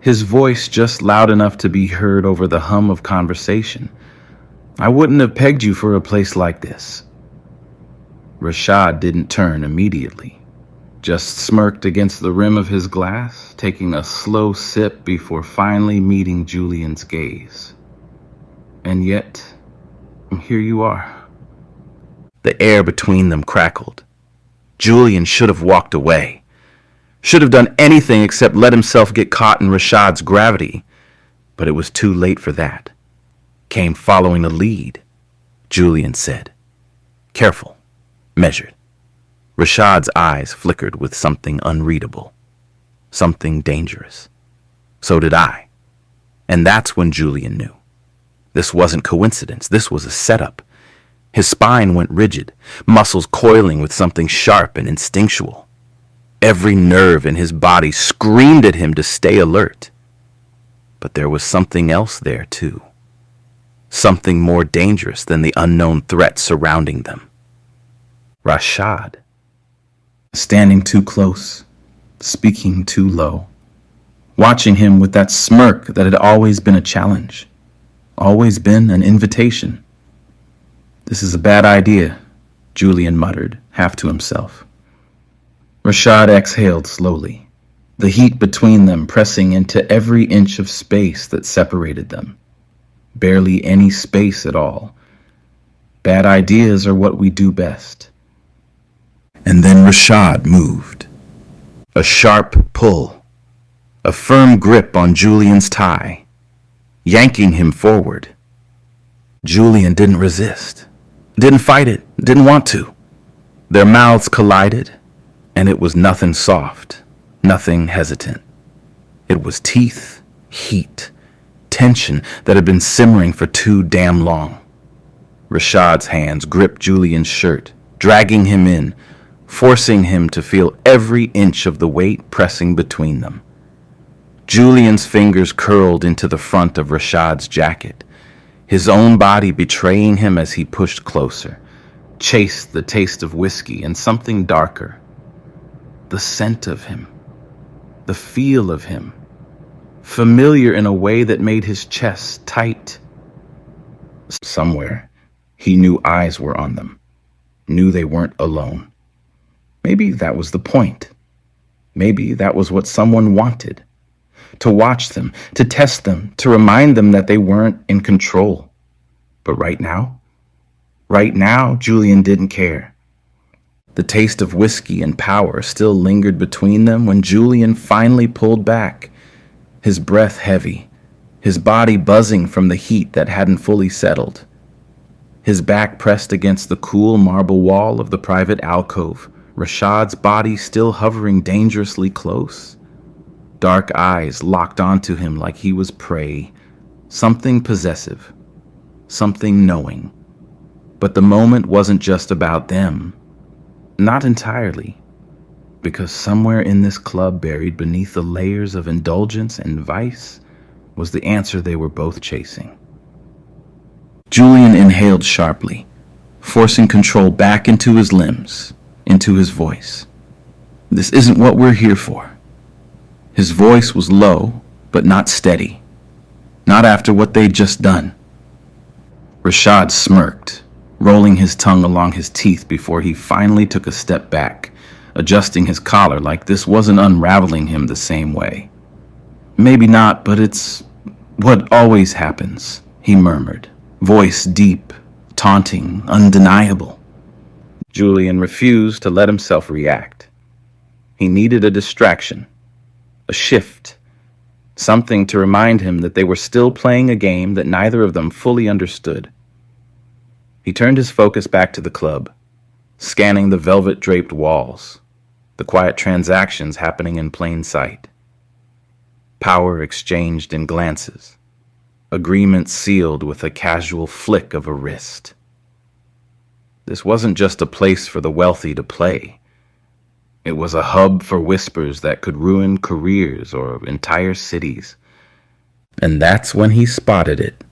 his voice just loud enough to be heard over the hum of conversation. I wouldn't have pegged you for a place like this. Rashad didn't turn immediately. Just smirked against the rim of his glass, taking a slow sip before finally meeting Julian's gaze. And yet, here you are. The air between them crackled. Julian should have walked away. Should have done anything except let himself get caught in Rashad's gravity. But it was too late for that. Came following a lead, Julian said. Careful, measured. Rashad's eyes flickered with something unreadable, something dangerous. So did I. And that's when Julian knew. This wasn't coincidence, this was a setup. His spine went rigid, muscles coiling with something sharp and instinctual. Every nerve in his body screamed at him to stay alert. But there was something else there, too. Something more dangerous than the unknown threat surrounding them. Rashad. Standing too close, speaking too low, watching him with that smirk that had always been a challenge, always been an invitation. "This is a bad idea," Julian muttered, half to himself. Rashad exhaled slowly, the heat between them pressing into every inch of space that separated them. Barely any space at all. Bad ideas are what we do best. And then Rashad moved. A sharp pull, a firm grip on Julian's tie, yanking him forward. Julian didn't resist, didn't fight it, didn't want to. Their mouths collided, and it was nothing soft, nothing hesitant. It was teeth, heat, tension that had been simmering for too damn long. Rashad's hands gripped Julian's shirt, dragging him in, forcing him to feel every inch of the weight pressing between them. Julian's fingers curled into the front of Rashad's jacket, his own body betraying him as he pushed closer, chased the taste of whiskey and something darker. The scent of him, the feel of him, familiar in a way that made his chest tight. Somewhere, he knew eyes were on them, knew they weren't alone. Maybe that was the point. Maybe that was what someone wanted. To watch them, to test them, to remind them that they weren't in control. But right now, Julian didn't care. The taste of whiskey and power still lingered between them when Julian finally pulled back, his breath heavy, his body buzzing from the heat that hadn't fully settled. His back pressed against the cool marble wall of the private alcove, Rashad's body still hovering dangerously close. Dark eyes locked onto him like he was prey, something possessive, something knowing. But the moment wasn't just about them. Not entirely, because somewhere in this club, buried beneath the layers of indulgence and vice, was the answer they were both chasing. Julian inhaled sharply, forcing control back into his limbs, into his voice. "This isn't what we're here for." His voice was low, but not steady. Not after what they'd just done. Rashad smirked, rolling his tongue along his teeth before he finally took a step back, adjusting his collar like this wasn't unraveling him the same way. "Maybe not, but it's what always happens," he murmured, voice deep, taunting, undeniable. Julian refused to let himself react. He needed a distraction, a shift, something to remind him that they were still playing a game that neither of them fully understood. He turned his focus back to the club, scanning the velvet-draped walls, the quiet transactions happening in plain sight. Power exchanged in glances, agreements sealed with a casual flick of a wrist. This wasn't just a place for the wealthy to play. It was a hub for whispers that could ruin careers or entire cities. And that's when he spotted it.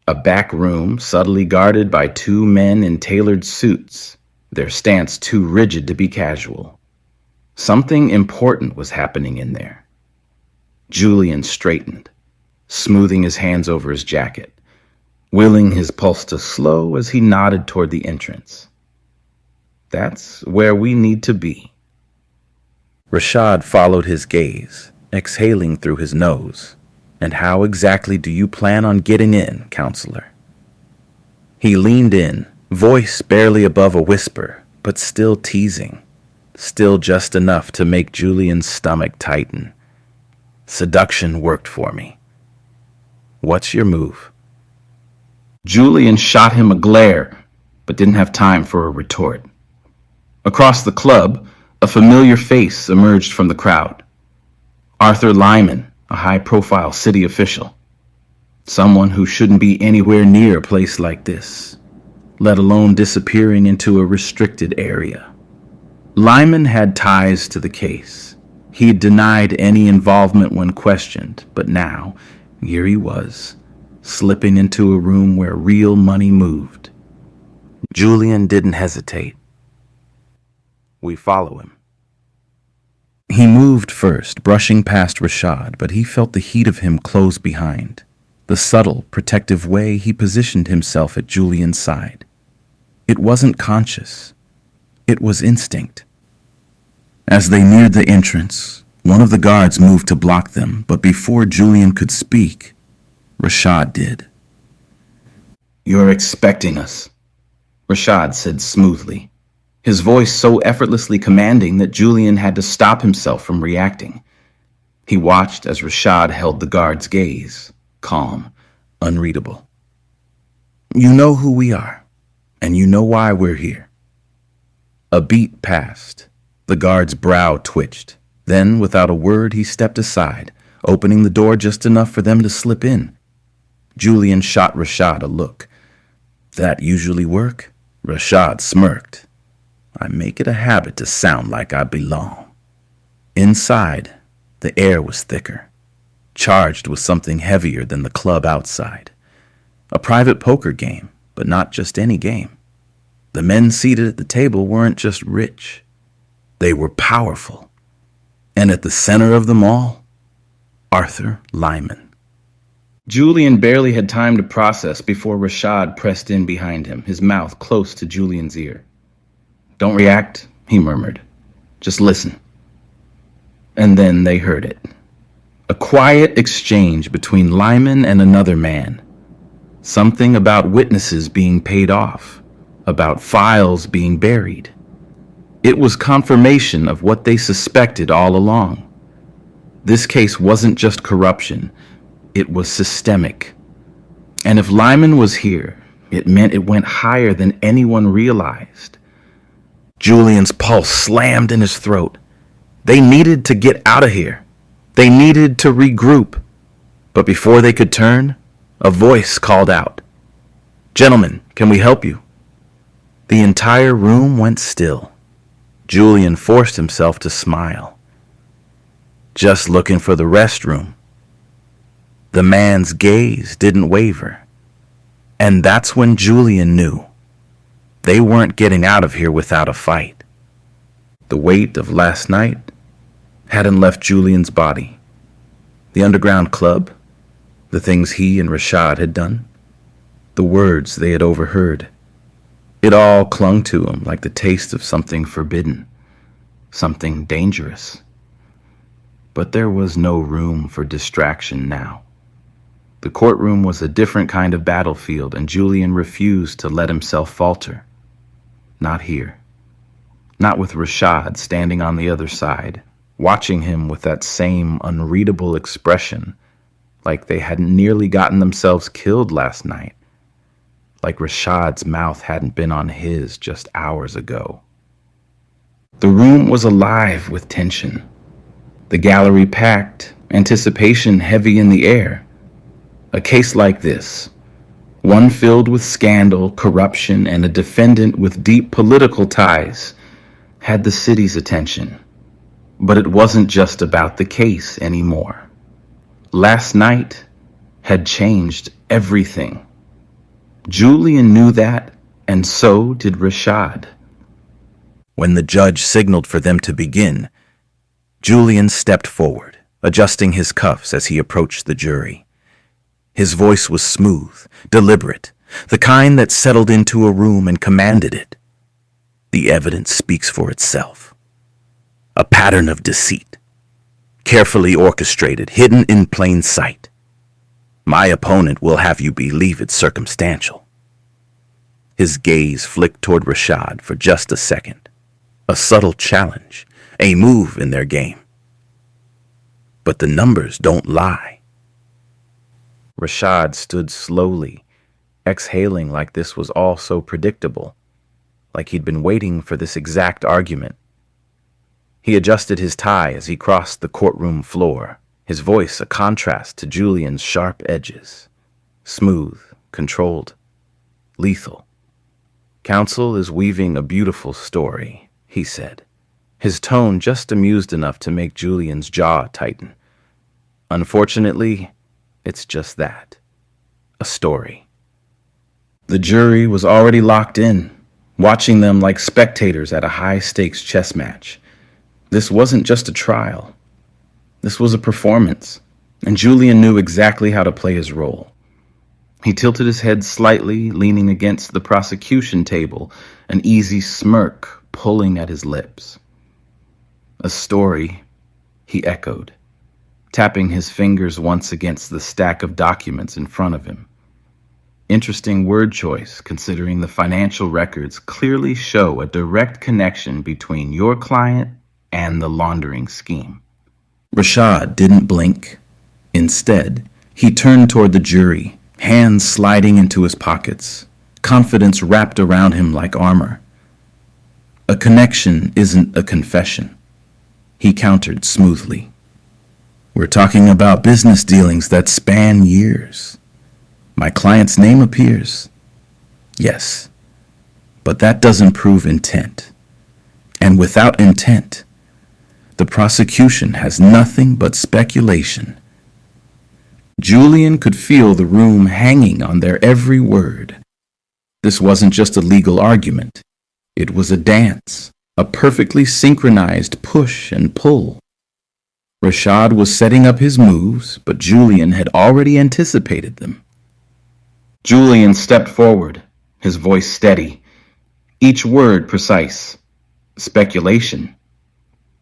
A back room subtly guarded by two men in tailored suits, their stance too rigid to be casual. Something important was happening in there. Julian straightened, smoothing his hands over his jacket, willing his pulse to slow as he nodded toward the entrance. "That's where we need to be." Rashad followed his gaze, exhaling through his nose. "And how exactly do you plan on getting in, counselor?" He leaned in, voice barely above a whisper, but still teasing, still just enough to make Julian's stomach tighten. "Seduction worked for me. What's your move?" Julian shot him a glare, but didn't have time for a retort. Across the club, a familiar face emerged from the crowd. Arthur Lyman, a high-profile city official. Someone who shouldn't be anywhere near a place like this, let alone disappearing into a restricted area. Lyman had ties to the case. He had denied any involvement when questioned, but now, here he was, slipping into a room where real money moved. Julian didn't hesitate. We follow him. He moved first, brushing past Rashad, but he felt the heat of him close behind, the subtle, protective way he positioned himself at Julian's side. It wasn't conscious. It was instinct. As they neared the entrance, one of the guards moved to block them, but before Julian could speak, Rashad did. "You're expecting us," Rashad said smoothly, his voice so effortlessly commanding that Julian had to stop himself from reacting. He watched as Rashad held the guard's gaze, calm, unreadable. "You know who we are, and you know why we're here." A beat passed. The guard's brow twitched. Then, without a word, he stepped aside, opening the door just enough for them to slip in. Julian shot Rashad a look. "That usually work?" Rashad smirked. "I make it a habit to sound like I belong." Inside, the air was thicker, charged with something heavier than the club outside. A private poker game, but not just any game. The men seated at the table weren't just rich. They were powerful. And at the center of them all, Arthur Lyman. Julian barely had time to process before Rashad pressed in behind him, his mouth close to Julian's ear. "Don't react," he murmured. "Just listen." And then they heard it. A quiet exchange between Lyman and another man. Something about witnesses being paid off, about files being buried. It was confirmation of what they suspected all along. This case wasn't just corruption, it was systemic. And if Lyman was here, it meant it went higher than anyone realized. Julian's pulse slammed in his throat. They needed to get out of here. They needed to regroup. But before they could turn, a voice called out, "Gentlemen, can we help you?" The entire room went still. Julian forced himself to smile. "Just looking for the restroom." The man's gaze didn't waver. And that's when Julian knew. They weren't getting out of here without a fight. The weight of last night hadn't left Julian's body. The underground club, the things he and Rashad had done, the words they had overheard. It all clung to him like the taste of something forbidden, something dangerous. But there was no room for distraction now. The courtroom was a different kind of battlefield, and Julian refused to let himself falter. Not here. Not with Rashad standing on the other side, watching him with that same unreadable expression, like they hadn't nearly gotten themselves killed last night. Like Rashad's mouth hadn't been on his just hours ago. The room was alive with tension. The gallery packed, anticipation heavy in the air. A case like this, one filled with scandal, corruption, and a defendant with deep political ties, had the city's attention. But it wasn't just about the case anymore. Last night had changed everything. Julian knew that, and so did Rashad. When the judge signaled for them to begin, Julian stepped forward, adjusting his cuffs as he approached the jury. His voice was smooth, deliberate, the kind that settled into a room and commanded it. The evidence speaks for itself. A pattern of deceit, carefully orchestrated, hidden in plain sight. My opponent will have you believe it's circumstantial. His gaze flicked toward Rashad for just a second. A subtle challenge, a move in their game. But the numbers don't lie. Rashad stood slowly, exhaling like this was all so predictable, like he'd been waiting for this exact argument. He adjusted his tie as he crossed the courtroom floor, his voice a contrast to Julian's sharp edges. Smooth, controlled, lethal. "Counsel is weaving a beautiful story," he said, his tone just amused enough to make Julian's jaw tighten. Unfortunately, it's just that. A story. The jury was already locked in, watching them like spectators at a high-stakes chess match. This wasn't just a trial. This was a performance, and Julian knew exactly how to play his role. He tilted his head slightly, leaning against the prosecution table, an easy smirk pulling at his lips. A story, he echoed, tapping his fingers once against the stack of documents in front of him. Interesting word choice, considering the financial records clearly show a direct connection between your client and the laundering scheme. Rashad didn't blink. Instead, he turned toward the jury, hands sliding into his pockets, confidence wrapped around him like armor. A connection isn't a confession, he countered smoothly. We're talking about business dealings that span years. My client's name appears. Yes, but that doesn't prove intent. And without intent, the prosecution has nothing but speculation. Julian could feel the room hanging on their every word. This wasn't just a legal argument. It was a dance, a perfectly synchronized push and pull. Rashad was setting up his moves, but Julian had already anticipated them. Julian stepped forward, his voice steady, each word precise. Speculation.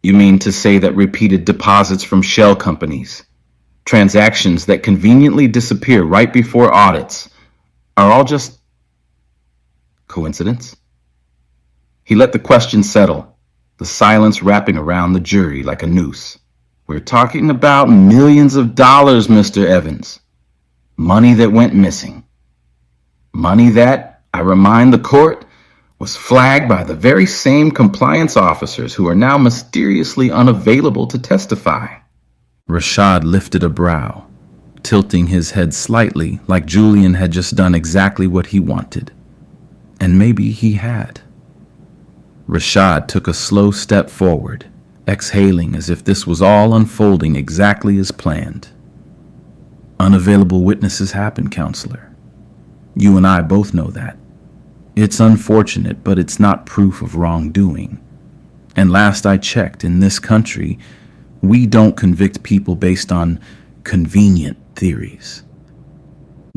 You mean to say that repeated deposits from shell companies, transactions that conveniently disappear right before audits, are all just coincidence? He let the question settle, the silence wrapping around the jury like a noose. We're talking about millions of dollars, Mr. Evans. Money that went missing. Money that, I remind the court, was flagged by the very same compliance officers who are now mysteriously unavailable to testify. Rashad lifted a brow, tilting his head slightly like Julian had just done exactly what he wanted. And maybe he had. Rashad took a slow step forward, exhaling as if this was all unfolding exactly as planned. Unavailable witnesses happen, counselor. You and I both know that. It's unfortunate, but it's not proof of wrongdoing. And last I checked, in this country, we don't convict people based on convenient theories.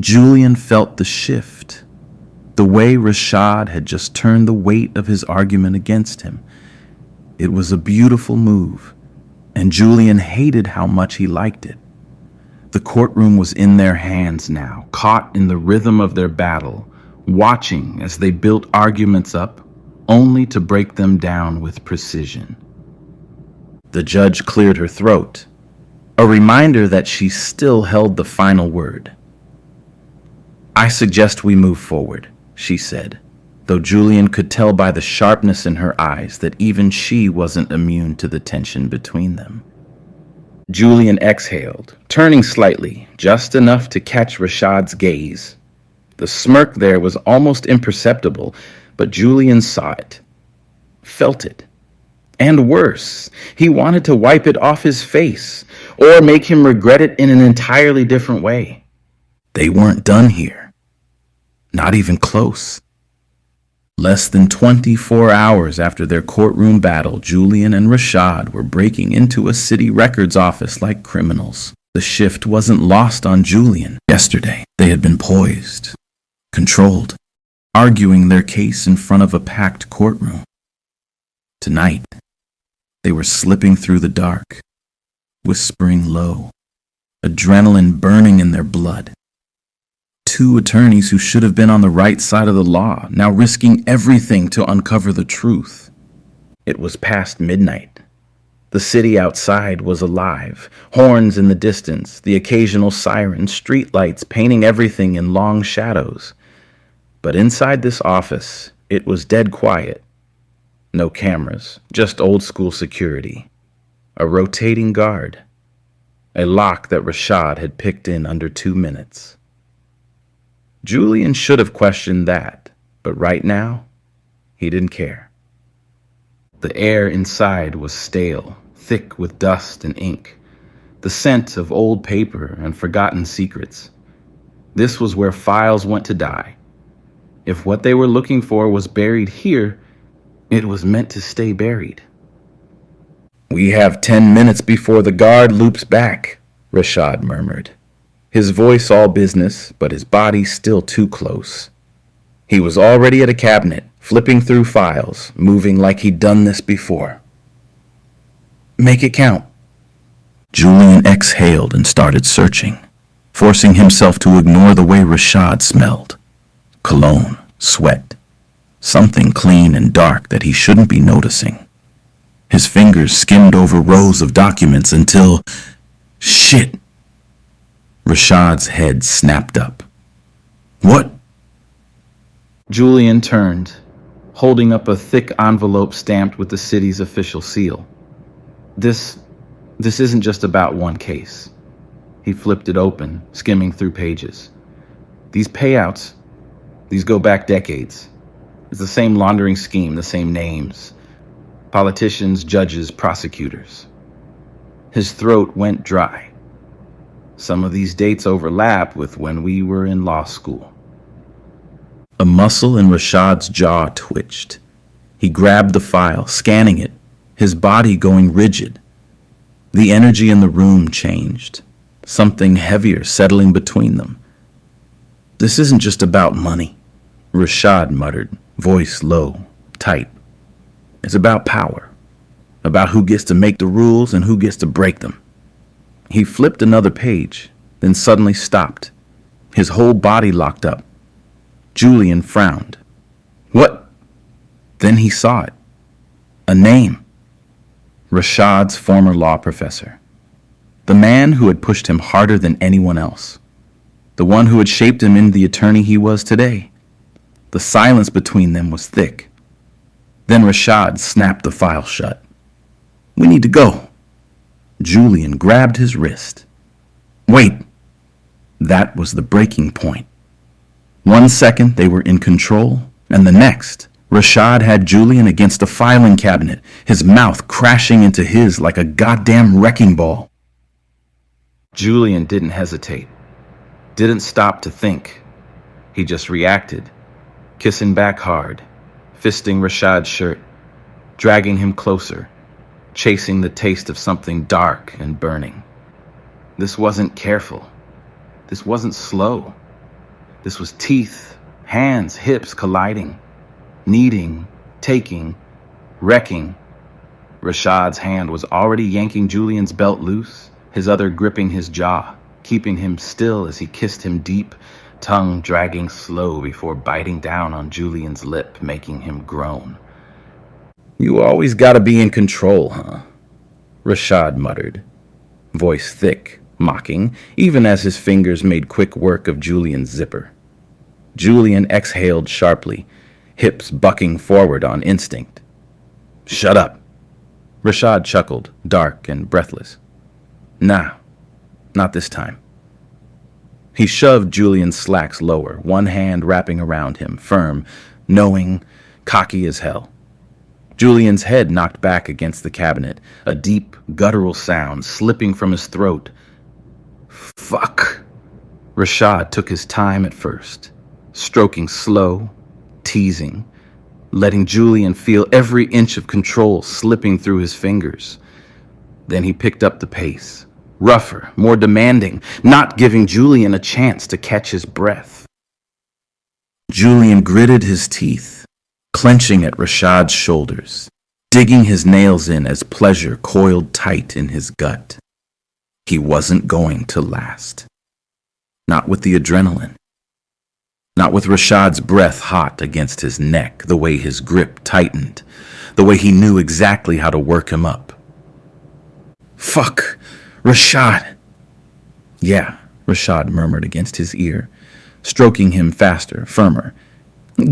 Julian felt the shift, the way Rashad had just turned the weight of his argument against him. It was a beautiful move, and Julian hated how much he liked it. The courtroom was in their hands now, caught in the rhythm of their battle, watching as they built arguments up, only to break them down with precision. The judge cleared her throat, a reminder that she still held the final word. I suggest we move forward, she said, though Julian could tell by the sharpness in her eyes that even she wasn't immune to the tension between them. Julian exhaled, turning slightly, just enough to catch Rashad's gaze. The smirk there was almost imperceptible, but Julian saw it, felt it. And worse, he wanted to wipe it off his face, or make him regret it in an entirely different way. They weren't done here. Not even close. Less than 24 hours after their courtroom battle, Julian and Rashad were breaking into a city records office like criminals. The shift wasn't lost on Julian. Yesterday, they had been poised, controlled, arguing their case in front of a packed courtroom. Tonight, they were slipping through the dark, whispering low, adrenaline burning in their blood. Two attorneys who should have been on the right side of the law, now risking everything to uncover the truth. It was past midnight. The city outside was alive, horns in the distance, the occasional siren, streetlights painting everything in long shadows. But inside this office, it was dead quiet. No cameras, just old-school security. A rotating guard. A lock that Rashad had picked in under 2 minutes. Julian should have questioned that, but right now, he didn't care. The air inside was stale, thick with dust and ink, the scent of old paper and forgotten secrets. This was where files went to die. If what they were looking for was buried here, it was meant to stay buried. "We have 10 minutes before the guard loops back," Rashad murmured. His voice all business, but his body still too close. He was already at a cabinet, flipping through files, moving like he'd done this before. "Make it count." Julian exhaled and started searching, forcing himself to ignore the way Rashad smelled. Cologne, sweat, something clean and dark that he shouldn't be noticing. His fingers skimmed over rows of documents until... Shit! Rashad's head snapped up. "What?" Julian turned, holding up a thick envelope stamped with the city's official seal. This isn't just about one case." He flipped it open, skimming through pages. "These payouts, these go back decades. It's the same laundering scheme, the same names. Politicians, judges, prosecutors." His throat went dry. "Some of these dates overlap with when we were in law school." A muscle in Rashad's jaw twitched. He grabbed the file, scanning it, his body going rigid. The energy in the room changed, something heavier settling between them. "This isn't just about money," Rashad muttered, voice low, tight. "It's about power, about who gets to make the rules and who gets to break them." He flipped another page, then suddenly stopped, his whole body locked up. Julian frowned. "What?" Then he saw it. A name. Rashad's former law professor. The man who had pushed him harder than anyone else. The one who had shaped him into the attorney he was today. The silence between them was thick. Then Rashad snapped the file shut. "We need to go." Julian grabbed his wrist. "Wait." That was the breaking point. 1 second they were in control, and the next, Rashad had Julian against a filing cabinet, his mouth crashing into his like a goddamn wrecking ball. Julian didn't hesitate, didn't stop to think. He just reacted, kissing back hard, fisting Rashad's shirt, dragging him closer, chasing the taste of something dark and burning. This wasn't careful. This wasn't slow. This was teeth, hands, hips colliding, kneading, taking, wrecking. Rashad's hand was already yanking Julian's belt loose, his other gripping his jaw, keeping him still as he kissed him deep, tongue dragging slow before biting down on Julian's lip, making him groan. "You always gotta be in control, huh?" Rashad muttered, voice thick, mocking, even as his fingers made quick work of Julian's zipper. Julian exhaled sharply, hips bucking forward on instinct. "Shut up." Rashad chuckled, dark and breathless. "Nah, not this time." He shoved Julian's slacks lower, one hand wrapping around him, firm, knowing, cocky as hell. Julian's head knocked back against the cabinet, a deep, guttural sound slipping from his throat. "Fuck." Rashad took his time at first, stroking slow, teasing, letting Julian feel every inch of control slipping through his fingers. Then he picked up the pace, rougher, more demanding, not giving Julian a chance to catch his breath. Julian gritted his teeth, clenching at Rashad's shoulders, digging his nails in as pleasure coiled tight in his gut. He wasn't going to last. Not with the adrenaline. Not with Rashad's breath hot against his neck, the way his grip tightened, the way he knew exactly how to work him up. "Fuck, Rashad." "Yeah," Rashad murmured against his ear, stroking him faster, firmer.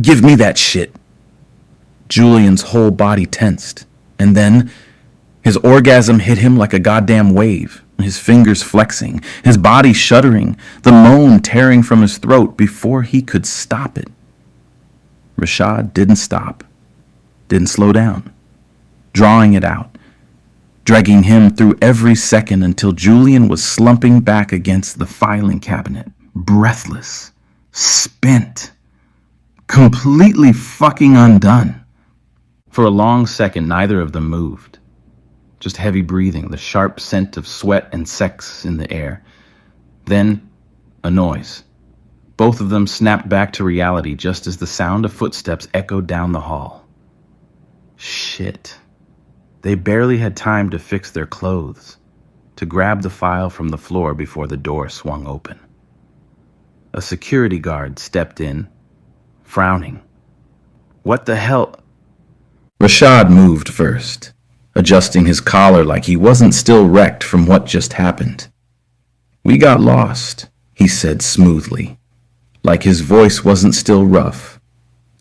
"Give me that shit." Julian's whole body tensed, and then his orgasm hit him like a goddamn wave, his fingers flexing, his body shuddering, the moan tearing from his throat before he could stop it. Rashad didn't stop, didn't slow down. drawing it out, dragging him through every second until Julian was slumping back against the filing cabinet, breathless, spent, completely fucking undone. For a long second, neither of them moved. Just heavy breathing, the sharp scent of sweat and sex in the air. Then, a noise. Both of them snapped back to reality just as the sound of footsteps echoed down the hall. Shit. They barely had time to fix their clothes, to grab the file from the floor before the door swung open. A security guard stepped in, frowning. What the hell? Rashad moved first, adjusting his collar like he wasn't still wrecked from what just happened. "We got lost," he said smoothly, like his voice wasn't still rough,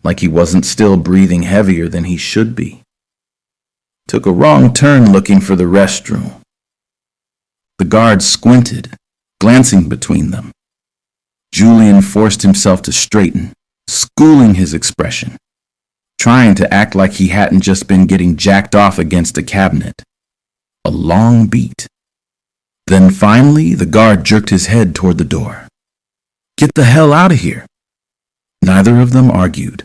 like he wasn't still breathing heavier than he should be. "Took a wrong turn looking for the restroom." The guard squinted, glancing between them. Julian forced himself to straighten, schooling his expression, trying to act like he hadn't just been getting jacked off against a cabinet. A long beat. Then finally, the guard jerked his head toward the door. "Get the hell out of here." Neither of them argued.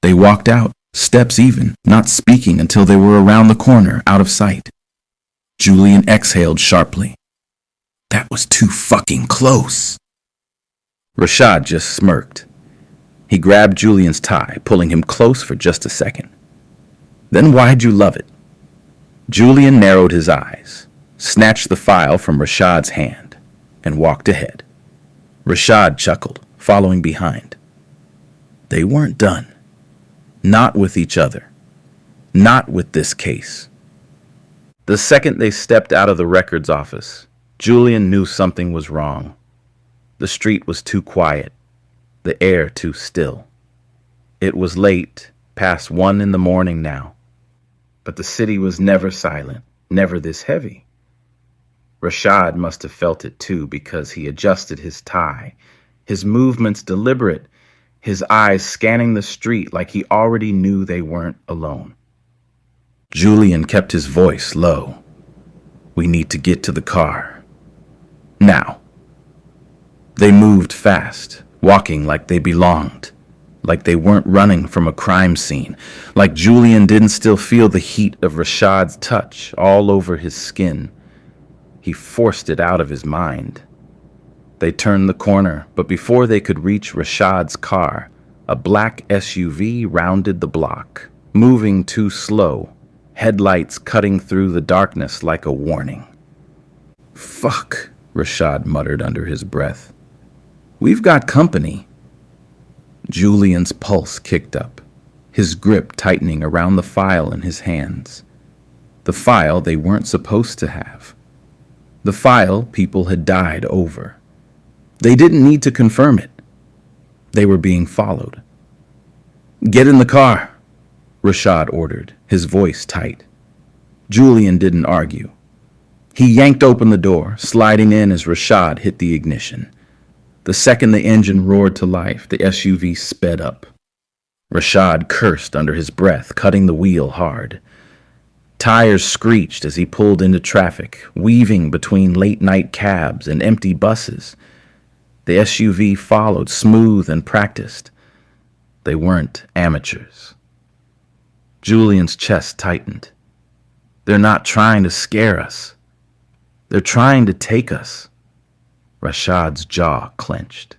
They walked out, steps even, not speaking until they were around the corner, out of sight. Julian exhaled sharply. That was too fucking close. Rashad just smirked. He grabbed Julian's tie, pulling him close for just a second. "Then why'd you love it?" Julian narrowed his eyes, snatched the file from Rashad's hand, and walked ahead. Rashad chuckled, following behind. They weren't done. Not with each other. Not with this case. The second they stepped out of the records office, Julian knew something was wrong. The street was too quiet, the air too still. It was late, past 1 in the morning now. But the city was never silent, never this heavy. Rashad must have felt it too, because he adjusted his tie, his movements deliberate, his eyes scanning the street like he already knew they weren't alone. Julian kept his voice low. "We need to get to the car. Now." They moved fast, walking like they belonged, like they weren't running from a crime scene, like Julian didn't still feel the heat of Rashad's touch all over his skin. He forced it out of his mind. They turned the corner, but before they could reach Rashad's car, a black SUV rounded the block, moving too slow, headlights cutting through the darkness like a warning. "Fuck," Rashad muttered under his breath. "We've got company." Julian's pulse kicked up, his grip tightening around the file in his hands. The file they weren't supposed to have. The file people had died over. They didn't need to confirm it. They were being followed. "Get in the car," Rashad ordered, his voice tight. Julian didn't argue. He yanked open the door, sliding in as Rashad hit the ignition. The second the engine roared to life, the SUV sped up. Rashad cursed under his breath, cutting the wheel hard. Tires screeched as he pulled into traffic, weaving between late-night cabs and empty buses. The SUV followed, smooth and practiced. They weren't amateurs. Julian's chest tightened. They're not trying to scare us. They're trying to take us. Rashad's jaw clenched.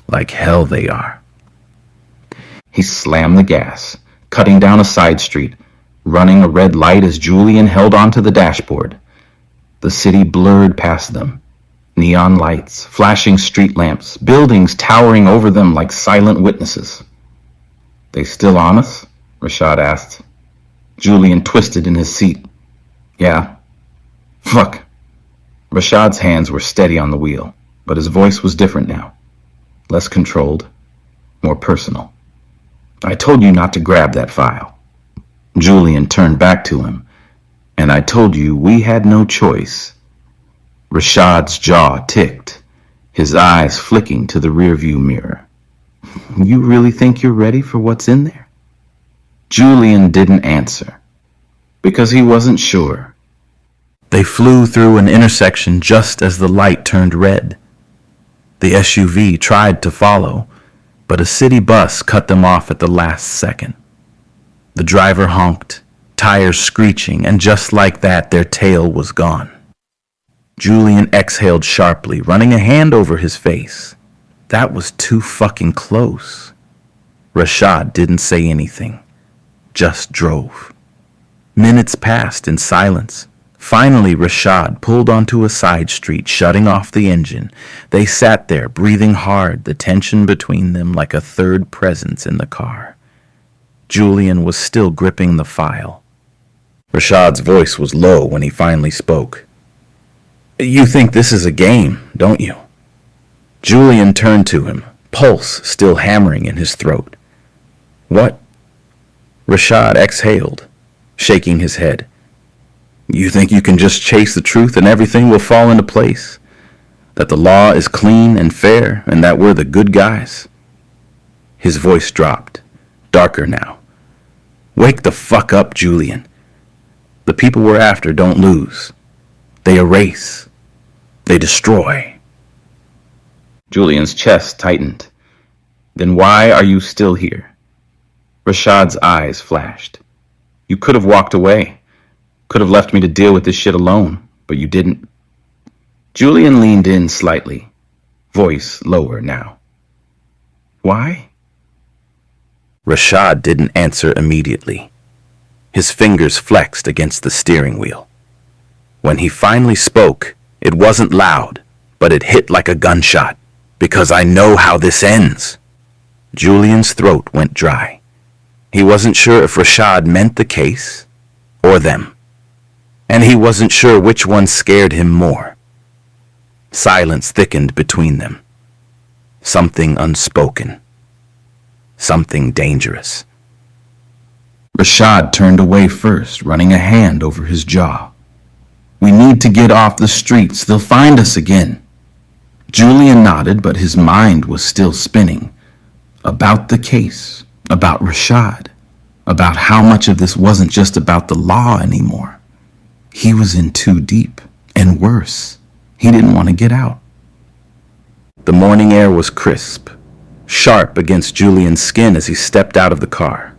Like hell they are. He slammed the gas, cutting down a side street, running a red light as Julian held onto the dashboard. The city blurred past them. Neon lights, flashing street lamps, buildings towering over them like silent witnesses. "They still on us?" Rashad asked. Julian twisted in his seat. "Yeah." "Fuck." Rashad's hands were steady on the wheel, but his voice was different now. Less controlled, more personal. "I told you not to grab that file." Julian turned back to him. "And I told you we had no choice." Rashad's jaw ticked, his eyes flicking to the rearview mirror. "You really think you're ready for what's in there?" Julian didn't answer. because he wasn't sure. They flew through an intersection just as the light turned red. The SUV tried to follow, but a city bus cut them off at the last second. The driver honked, tires screeching, and just like that, their tail was gone. Julian exhaled sharply, running a hand over his face. That was too fucking close. Rashad didn't say anything, just drove. Minutes passed in silence. Finally, Rashad pulled onto a side street, shutting off the engine. They sat there, breathing hard, the tension between them like a third presence in the car. Julian was still gripping the file. Rashad's voice was low when he finally spoke. "You think this is a game, don't you?" Julian turned to him, pulse still hammering in his throat. "What?" Rashad exhaled, shaking his head. "You think you can just chase the truth and everything will fall into place? That the law is clean and fair and that we're the good guys?" His voice dropped, darker now. "Wake the fuck up, Julian. The people we're after don't lose. They erase. They destroy." Julian's chest tightened. "Then why are you still here?" Rashad's eyes flashed. "You could have walked away. Could have left me to deal with this shit alone, but you didn't." Julian leaned in slightly, voice lower now. "Why?" Rashad didn't answer immediately. His fingers flexed against the steering wheel. When he finally spoke, it wasn't loud, but it hit like a gunshot. "Because I know how this ends." Julian's throat went dry. He wasn't sure if Rashad meant the case or them. And he wasn't sure which one scared him more. Silence thickened between them. Something unspoken. Something dangerous. Rashad turned away first, running a hand over his jaw. "We need to get off the streets. They'll find us again." Julian nodded, but his mind was still spinning. About the case, about Rashad, about how much of this wasn't just about the law anymore. He was in too deep, and worse, he didn't want to get out. The morning air was crisp, sharp against Julian's skin as he stepped out of the car.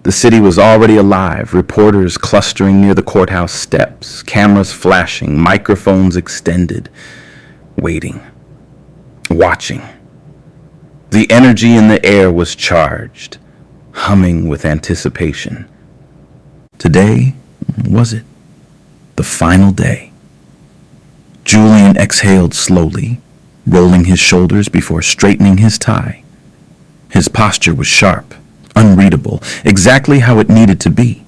The city was already alive, reporters clustering near the courthouse steps, cameras flashing, microphones extended, waiting, watching. The energy in the air was charged, humming with anticipation. Today, was it? The final day. Julian exhaled slowly, rolling his shoulders before straightening his tie. His posture was sharp, unreadable, exactly how it needed to be.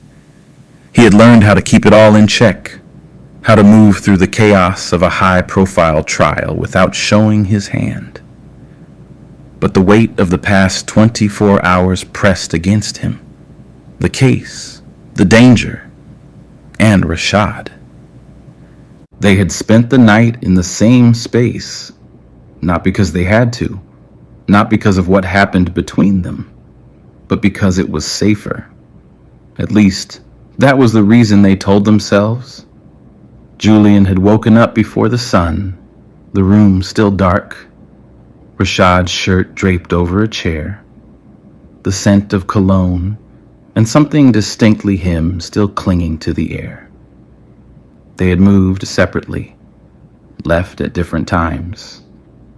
He had learned how to keep it all in check, how to move through the chaos of a high-profile trial without showing his hand. But the weight of the past 24 hours pressed against him. The case, the danger, and Rashad. They had spent the night in the same space, not because they had to, not because of what happened between them, but because it was safer. At least, that was the reason they told themselves. Julian had woken up before the sun, the room still dark, Rashad's shirt draped over a chair, the scent of cologne, and something distinctly him still clinging to the air. They had moved separately, left at different times,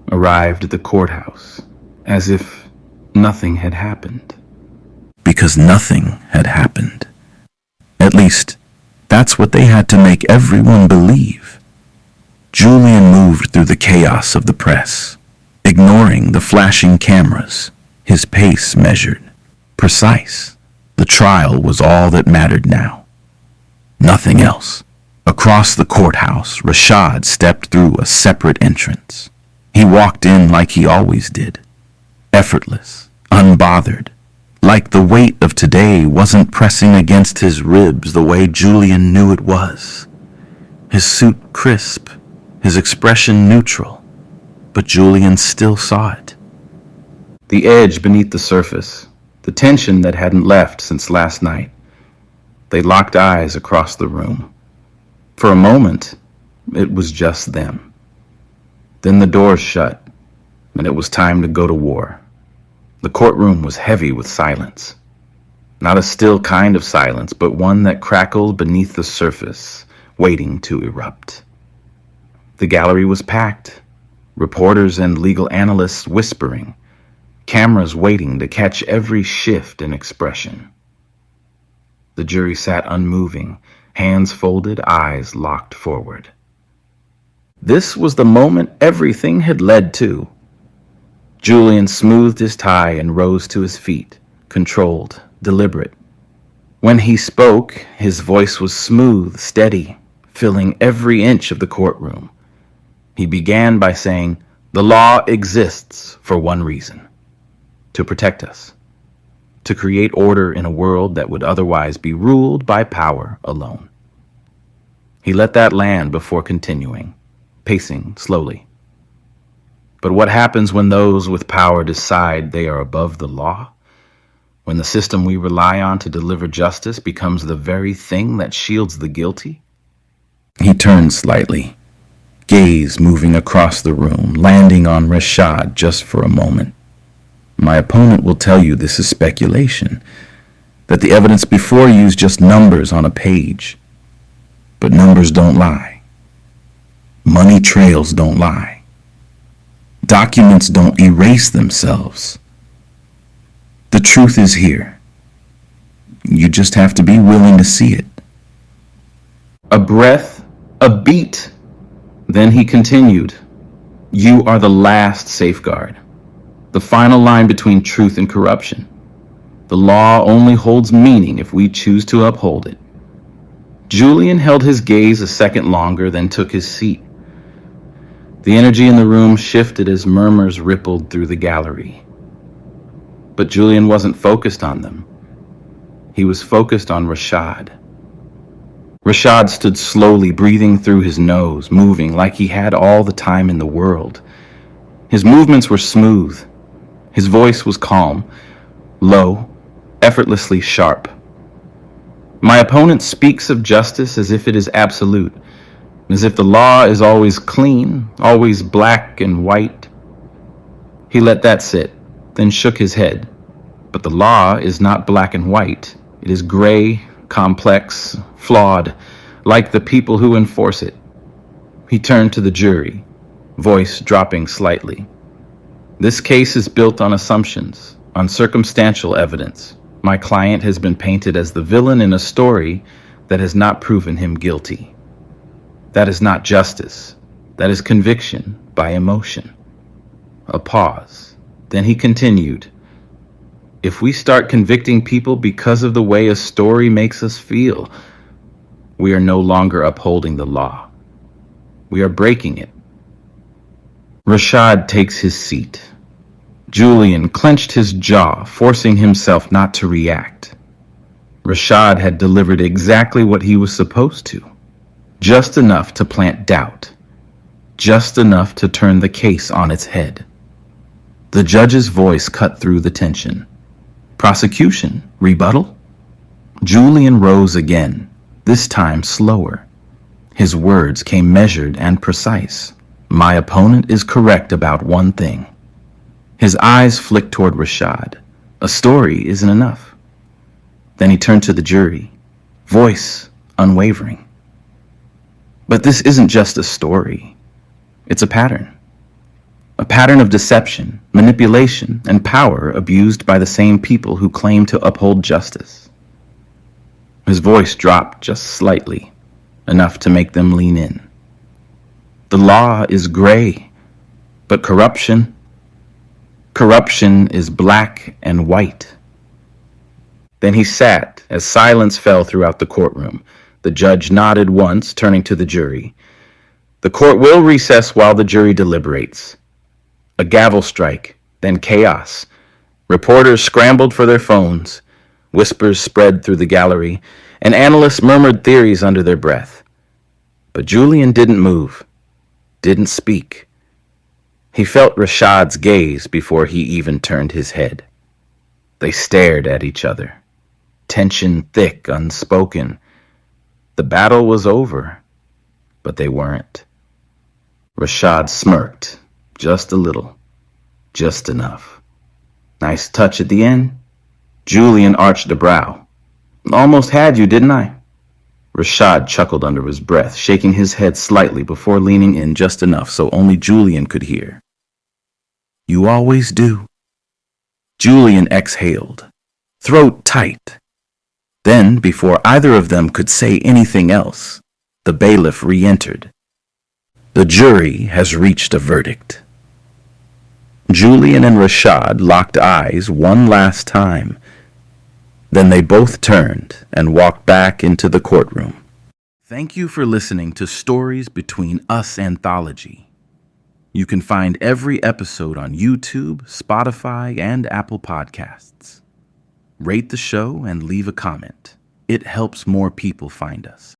arrived at the courthouse, as if nothing had happened. Because nothing had happened. At least, that's what they had to make everyone believe. Julian moved through the chaos of the press, ignoring the flashing cameras, his pace measured, precise. The trial was all that mattered now. Nothing else. Across the courthouse, Rashad stepped through a separate entrance. He walked in like he always did, effortless, unbothered, like the weight of today wasn't pressing against his ribs the way Julian knew it was. His suit crisp, his expression neutral, but Julian still saw it. The edge beneath the surface, the tension that hadn't left since last night. They locked eyes across the room. For a moment, it was just them. Then the doors shut, and it was time to go to war. The courtroom was heavy with silence. Not a still kind of silence, but one that crackled beneath the surface, waiting to erupt. The gallery was packed, reporters and legal analysts whispering, cameras waiting to catch every shift in expression. The jury sat unmoving, hands folded, eyes locked forward. This was the moment everything had led to. Julian smoothed his tie and rose to his feet, controlled, deliberate. When he spoke, his voice was smooth, steady, filling every inch of the courtroom. He began by saying, "The law exists for one reason: to protect us, to create order in a world that would otherwise be ruled by power alone." He let that land before continuing, pacing slowly. But what happens when those with power decide they are above the law? When the system we rely on to deliver justice becomes the very thing that shields the guilty? He turned slightly, gaze moving across the room, landing on Rashad just for a moment. My opponent will tell you this is speculation, that the evidence before you is just numbers on a page. But numbers don't lie. Money trails don't lie. Documents don't erase themselves. The truth is here. You just have to be willing to see it. A breath, a beat. Then he continued, "You are the last safeguard, the final line between truth and corruption. The law only holds meaning if we choose to uphold it." Julian held his gaze a second longer, then took his seat. The energy in the room shifted as murmurs rippled through the gallery. But Julian wasn't focused on them. He was focused on Rashad. Rashad stood slowly, breathing through his nose, moving like he had all the time in the world. His movements were smooth. His voice was calm, low, effortlessly sharp. My opponent speaks of justice as if it is absolute, as if the law is always clean, always black and white. He let that sit, then shook his head. But the law is not black and white. It is gray, complex, flawed, like the people who enforce it. He turned to the jury, voice dropping slightly. This case is built on assumptions, on circumstantial evidence. My client has been painted as the villain in a story that has not proven him guilty. That is not justice. That is conviction by emotion. A pause. Then he continued, "If we start convicting people because of the way a story makes us feel, we are no longer upholding the law. We are breaking it." Rashad takes his seat. Julian clenched his jaw, forcing himself not to react. Rashad had delivered exactly what he was supposed to. Just enough to plant doubt. Just enough to turn the case on its head. The judge's voice cut through the tension. Prosecution? Rebuttal? Julian rose again, this time slower. His words came measured and precise. My opponent is correct about one thing. His eyes flicked toward Rashad. A story isn't enough. Then he turned to the jury, voice unwavering. But this isn't just a story. It's a pattern. A pattern of deception, manipulation, and power abused by the same people who claim to uphold justice. His voice dropped just slightly, enough to make them lean in. The law is gray, but corruption is black and white. Then he sat as silence fell throughout the courtroom. The judge nodded once, turning to the jury. The court will recess while the jury deliberates. A gavel strike, then chaos. Reporters scrambled for their phones. Whispers spread through the gallery, and analysts murmured theories under their breath. But Julian didn't move, didn't speak. He felt Rashad's gaze before he even turned his head. They stared at each other. tension thick, unspoken. The battle was over, but they weren't. Rashad smirked, just a little, just enough. Nice touch at the end. Julian arched a brow. Almost had you, didn't I? Rashad chuckled under his breath, shaking his head slightly before leaning in just enough so only Julian could hear. You always do. Julian exhaled, throat tight. Then, before either of them could say anything else, the bailiff re-entered. The jury has reached a verdict. Julian and Rashad locked eyes one last time. Then they both turned and walked back into the courtroom. Thank you for listening to Stories Between Us Anthology. You can find every episode on YouTube, Spotify, and Apple Podcasts. Rate the show and leave a comment. It helps more people find us.